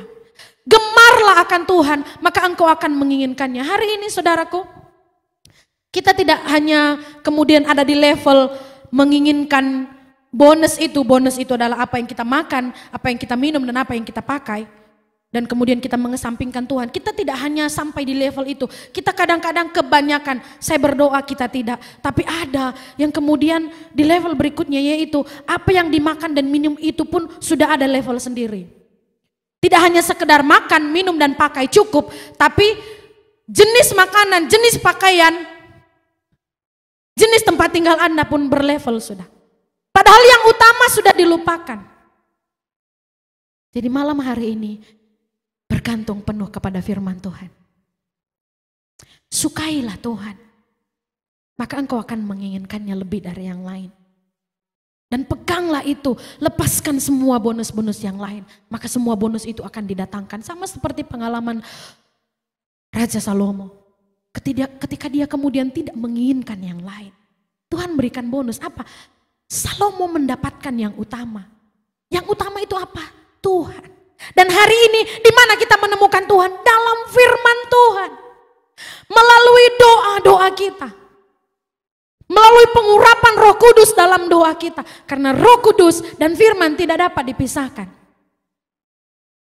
Gemarlah akan Tuhan, maka engkau akan menginginkannya. Hari ini saudaraku, kita tidak hanya kemudian ada di level menginginkan bonus itu adalah apa yang kita makan, apa yang kita minum, dan apa yang kita pakai. Dan kemudian kita mengesampingkan Tuhan. Kita tidak hanya sampai di level itu. Kita kadang-kadang kebanyakan, saya berdoa kita tidak. Tapi ada yang kemudian di level berikutnya, yaitu apa yang dimakan dan minum itu pun sudah ada level sendiri. Tidak hanya sekedar makan, minum dan pakai cukup. Tapi jenis makanan, jenis pakaian, jenis tempat tinggal Anda pun berlevel sudah. Padahal yang utama sudah dilupakan. Jadi malam hari ini bergantung penuh kepada firman Tuhan. Sukailah Tuhan, maka engkau akan menginginkannya lebih dari yang lain. Dan peganglah itu, lepaskan semua bonus-bonus yang lain. Maka semua bonus itu akan didatangkan. Sama seperti pengalaman Raja Salomo. Ketika dia kemudian tidak menginginkan yang lain. Tuhan berikan bonus apa? Salomo mendapatkan yang utama. Yang utama itu apa? Tuhan. Dan hari ini di mana kita menemukan Tuhan? Dalam firman Tuhan. Melalui doa-doa kita. Melalui pengurapan Roh Kudus dalam doa kita. Karena Roh Kudus dan firman tidak dapat dipisahkan.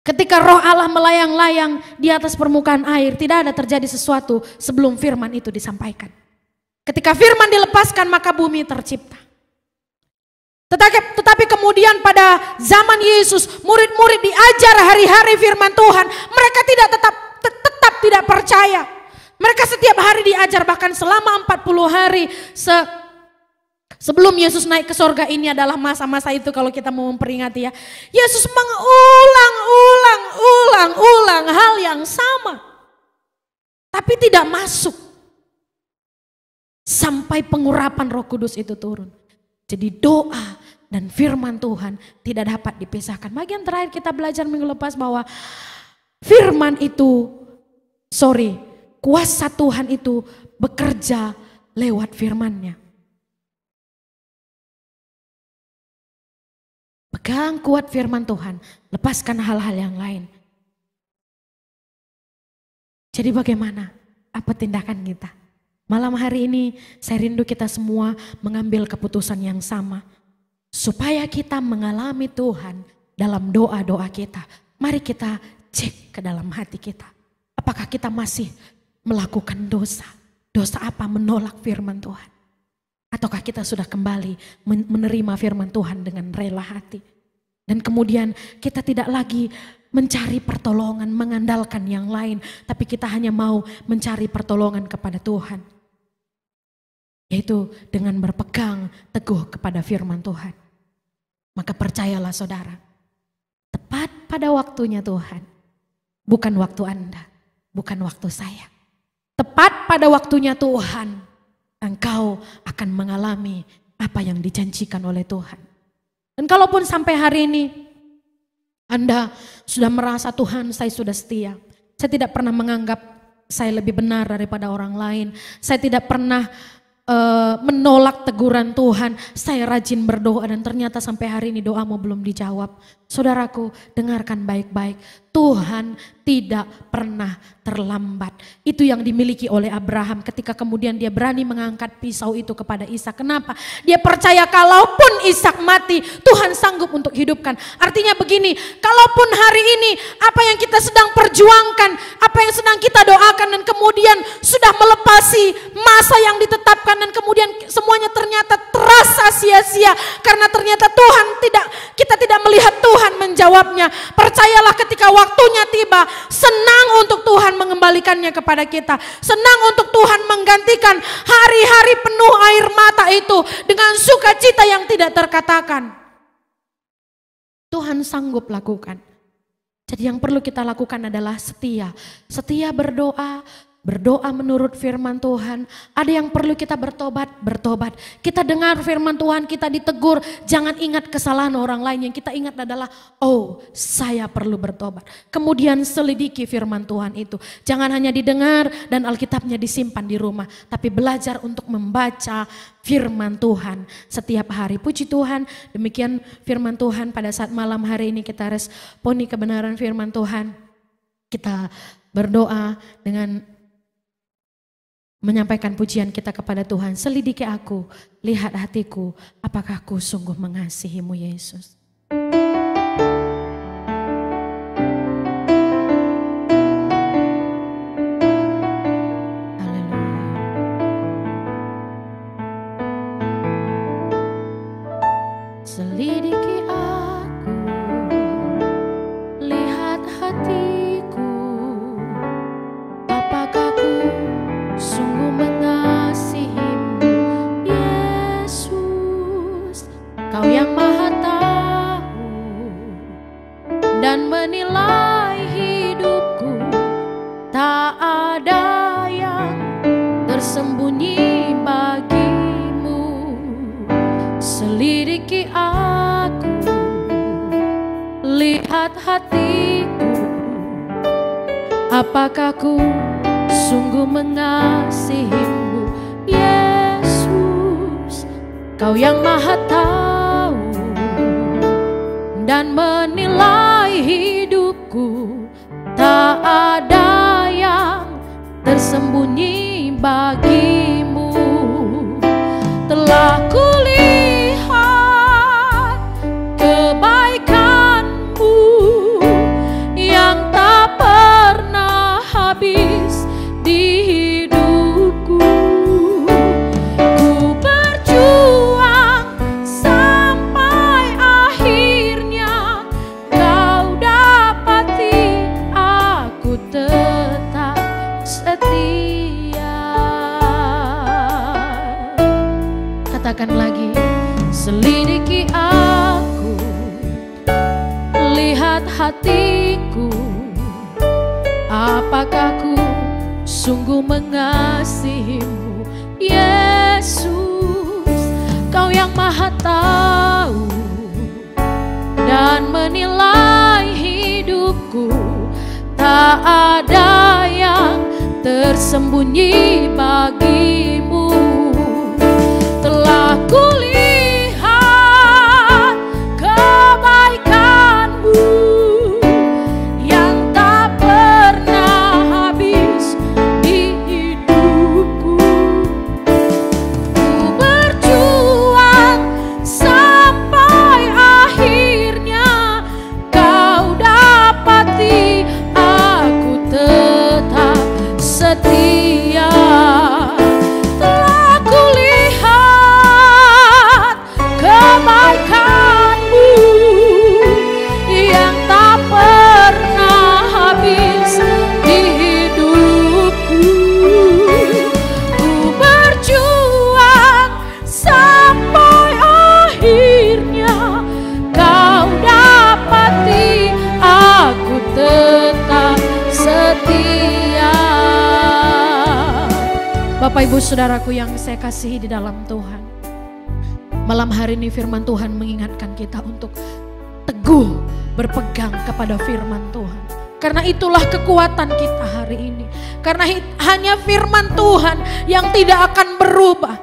Ketika roh Allah melayang-layang di atas permukaan air, tidak ada terjadi sesuatu sebelum firman itu disampaikan. Ketika firman dilepaskan maka bumi tercipta. Tetapi kemudian pada zaman Yesus, murid-murid diajar hari-hari firman Tuhan. Mereka tetap tidak percaya. Mereka setiap hari diajar, bahkan selama 40 hari sebelum Yesus naik ke sorga. Ini adalah masa-masa itu kalau kita mau memperingati ya. Yesus mengulang hal yang sama. Tapi tidak masuk. Sampai pengurapan Roh Kudus itu turun. Jadi doa dan firman Tuhan tidak dapat dipisahkan. Bagian terakhir kita belajar minggu lepas bahwa kuasa Tuhan itu bekerja lewat firman-Nya. Pegang kuat firman Tuhan, lepaskan hal-hal yang lain. Jadi bagaimana? Apa tindakan kita? Malam hari ini saya rindu kita semua mengambil keputusan yang sama. Supaya kita mengalami Tuhan dalam doa-doa kita. Mari kita cek ke dalam hati kita. Apakah kita masih melakukan dosa? Dosa apa? Menolak firman Tuhan. Ataukah kita sudah kembali menerima firman Tuhan dengan rela hati. Dan kemudian kita tidak lagi mencari pertolongan, mengandalkan yang lain. Tapi kita hanya mau mencari pertolongan kepada Tuhan. Yaitu dengan berpegang teguh kepada firman Tuhan. Maka percayalah saudara, tepat pada waktunya Tuhan. Bukan waktu Anda, bukan waktu saya. Tepat pada waktunya Tuhan, engkau akan mengalami apa yang dijanjikan oleh Tuhan. Dan kalaupun sampai hari ini Anda sudah merasa Tuhan saya sudah setia. Saya tidak pernah menganggap saya lebih benar daripada orang lain. Saya tidak pernah menolak teguran Tuhan. Saya rajin berdoa dan ternyata sampai hari ini doamu belum dijawab. Saudaraku, dengarkan baik-baik. Tuhan tidak pernah terlambat. Itu yang dimiliki oleh Abraham ketika kemudian dia berani mengangkat pisau itu kepada Ishak. Kenapa? Dia percaya kalaupun Ishak mati, Tuhan sanggup untuk hidupkan. Artinya begini, kalaupun hari ini apa yang kita sedang perjuangkan, apa yang sedang kita doakan dan kemudian sudah melepasi masa yang ditetapkan dan kemudian semuanya ternyata terasa sia-sia karena ternyata kita tidak melihat Tuhan menjawabnya. Percayalah ketika waktunya tiba, senang untuk Tuhan mengembalikannya kepada kita. Senang untuk Tuhan menggantikan hari-hari penuh air mata itu dengan sukacita yang tidak terkatakan. Tuhan sanggup lakukan. Jadi yang perlu kita lakukan adalah setia. Setia berdoa menurut firman Tuhan. Ada yang perlu kita bertobat. Kita dengar firman Tuhan, kita ditegur. Jangan ingat kesalahan orang lain. Yang kita ingat adalah, oh saya perlu bertobat. Kemudian selidiki firman Tuhan itu. Jangan hanya didengar dan Alkitabnya disimpan di rumah. Tapi belajar untuk membaca firman Tuhan setiap hari. Puji Tuhan, demikian firman Tuhan pada saat malam hari ini kita responi kebenaran firman Tuhan. Kita berdoa dengan menyampaikan pujian kita kepada Tuhan. Selidiki aku, lihat hatiku, apakah aku sungguh mengasihi-Mu Yesus. Haleluya. Selidiki aku, lihat hatiku, apakah ku menilai hidupku, tak ada yang tersembunyi bagimu. Selidiki aku, lihat hatiku, apakah ku sungguh mengasihimu. Yesus, Kau yang Maha tahu dan menilai hidupku, tak ada yang tersembunyi bagimu. Telah kulihat kebaikan-Mu yang tak pernah habis di hidupku. Ku berjuang sampai akhirnya Kau dapati aku tetap setia. Katakan lagi, selidiki aku, lihat hatiku, apakah ku sungguh mengasihimu. Yesus, Kau yang Maha tahu dan menilai hidupku, tak ada yang tersembunyi bagimu. Telah kulihat kebaikan-Mu yang tak pernah habis di hidupku. Ku berjuang sampai akhirnya Kau dapati aku tetap setia. Telah kulihat kebaikan-Mu yang tak pernah habis di hidupku. Ku berjuang sampai akhirnya Kau dapati aku tetap setia. Bapak Ibu Saudaraku yang saya kasihi di dalam Tuhan, malam hari ini firman Tuhan mengingatkan kita untuk teguh berpegang kepada firman Tuhan. Karena itulah kekuatan kita hari ini. Karena hanya firman Tuhan yang tidak akan berubah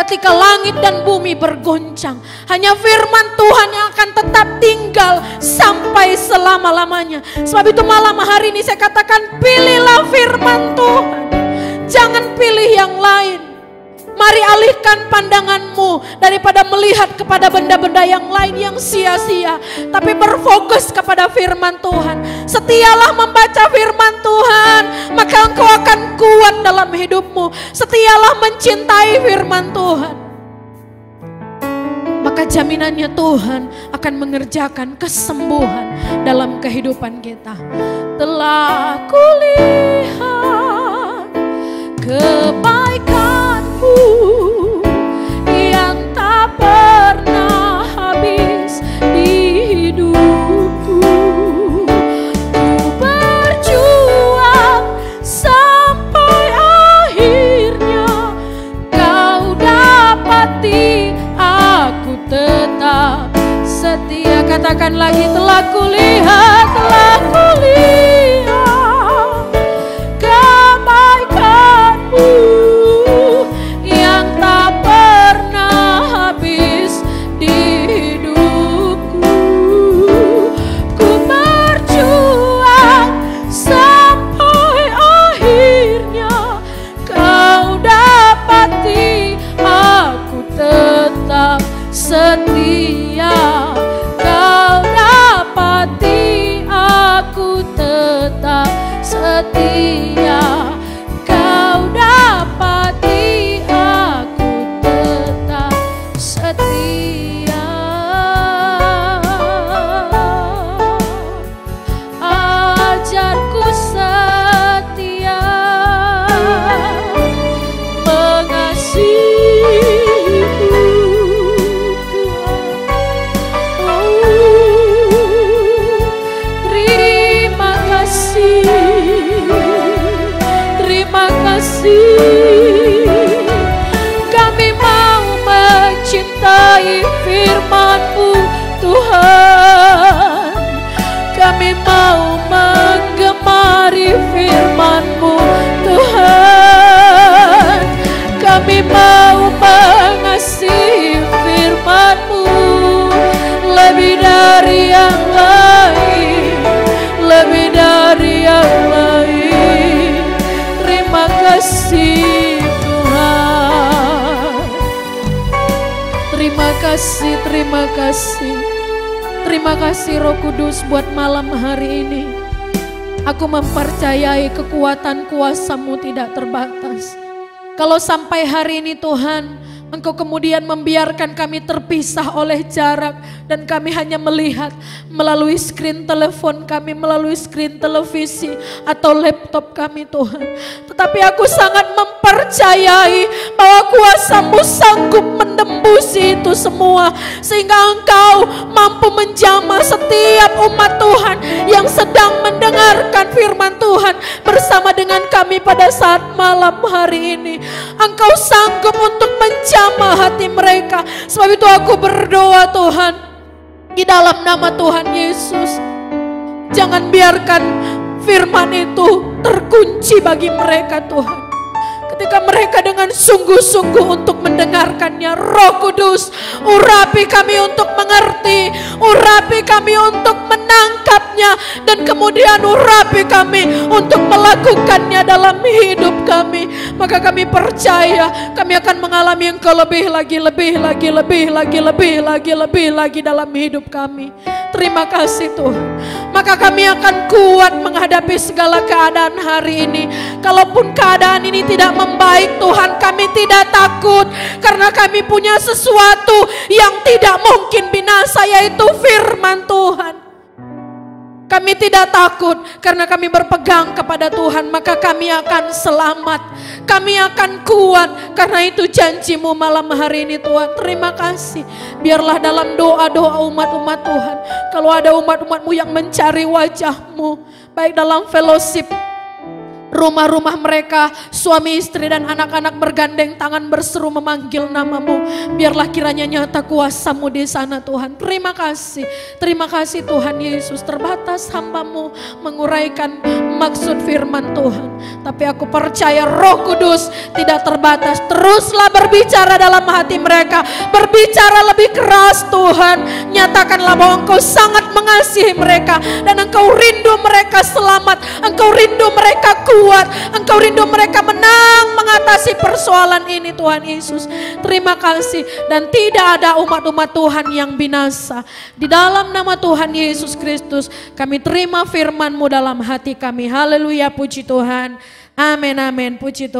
ketika langit dan bumi bergoncang. Hanya firman Tuhan yang akan tetap tinggal sampai selama-lamanya. Sebab itu malam hari ini saya katakan, pilihlah firman Tuhan. Jangan pilih yang lain. Mari alihkan pandanganmu daripada melihat kepada benda-benda yang lain yang sia-sia, tapi berfokus kepada firman Tuhan. Setialah membaca firman Tuhan, maka engkau akan kuat dalam hidupmu. Setialah mencintai firman Tuhan, maka jaminannya Tuhan akan mengerjakan kesembuhan dalam kehidupan kita. Telah kulihat kebaikan-Mu yang tak pernah habis di hidupku. Ku berjuang sampai akhirnya Kau dapati aku tetap setia. Katakan lagi, telah kulihat kebaikan-Mu yang tak pernah habis di hidupku. Ku berjuang sampai akhirnya Kau dapati aku tetap setia. Kau dapati aku tetap kasih. Kami mau mencintai firman-Mu Tuhan. Kami mau menggemari firman-Mu Tuhan. Kami mau mengasihi firman-Mu lebih dari yang lain, lebih dari yang lain. Terima kasih Tuhan. Terima kasih, terima kasih. Terima kasih Roh Kudus buat malam hari ini. Aku mempercayai kekuatan kuasa-Mu tidak terbatas. Kalau sampai hari ini Tuhan, Engkau kemudian membiarkan kami terpisah oleh jarak dan kami hanya melihat melalui skrin telepon kami, melalui skrin televisi atau laptop kami Tuhan. Tetapi aku sangat mempercayai bahwa kuasa-Mu sanggup menembus itu semua, sehingga Engkau mampu menjamah setiap umat Tuhan yang sedang mendengarkan firman Tuhan bersama dengan kami pada saat malam hari ini. Engkau sanggup untuk menjamah hati mereka. Sebab itu aku berdoa Tuhan, di dalam nama Tuhan Yesus, jangan biarkan firman itu terkunci bagi mereka Tuhan. Ketika mereka dengan sungguh-sungguh untuk mendengarkannya, Roh Kudus, urapi kami untuk mengerti, urapi kami untuk menangkapnya, dan kemudian urapi kami untuk melakukannya dalam hidup kami. Maka kami percaya kami akan mengalami Engkau lebih lagi dalam hidup kami. Terima kasih Tuhan. Maka kami akan kuat menghadapi segala keadaan hari ini. Kalaupun keadaan ini tidak membaik Tuhan, kami tidak takut, karena kami punya sesuatu yang tidak mungkin binasa, yaitu firman Tuhan. Kami tidak takut karena kami berpegang kepada Tuhan, maka kami akan selamat. Kami akan kuat karena itu janji-Mu malam hari ini Tuhan. Terima kasih. Biarlah dalam doa-doa umat-umat Tuhan, kalau ada umat-umat-Mu yang mencari wajah-Mu, baik dalam fellowship, rumah-rumah mereka, suami istri dan anak-anak bergandeng tangan berseru memanggil nama-Mu, biarlah kiranya nyata kuasa-Mu di sana Tuhan. Terima kasih Tuhan Yesus. Terbatas hamba-Mu menguraikan maksud firman Tuhan, tapi aku percaya Roh Kudus tidak terbatas. Teruslah berbicara dalam hati mereka, berbicara lebih keras Tuhan. Nyatakanlah bahwa Engkau sangat mengasihi mereka, dan Engkau rindu mereka selamat, Engkau rindu mereka kuat, Engkau rindu mereka menang mengatasi persoalan ini Tuhan Yesus. Terima kasih. Dan tidak ada umat-umat Tuhan yang binasa. Di dalam nama Tuhan Yesus Kristus kami terima firman-Mu dalam hati kami. Haleluya, puji Tuhan. Amin, amin, puji Tuhan.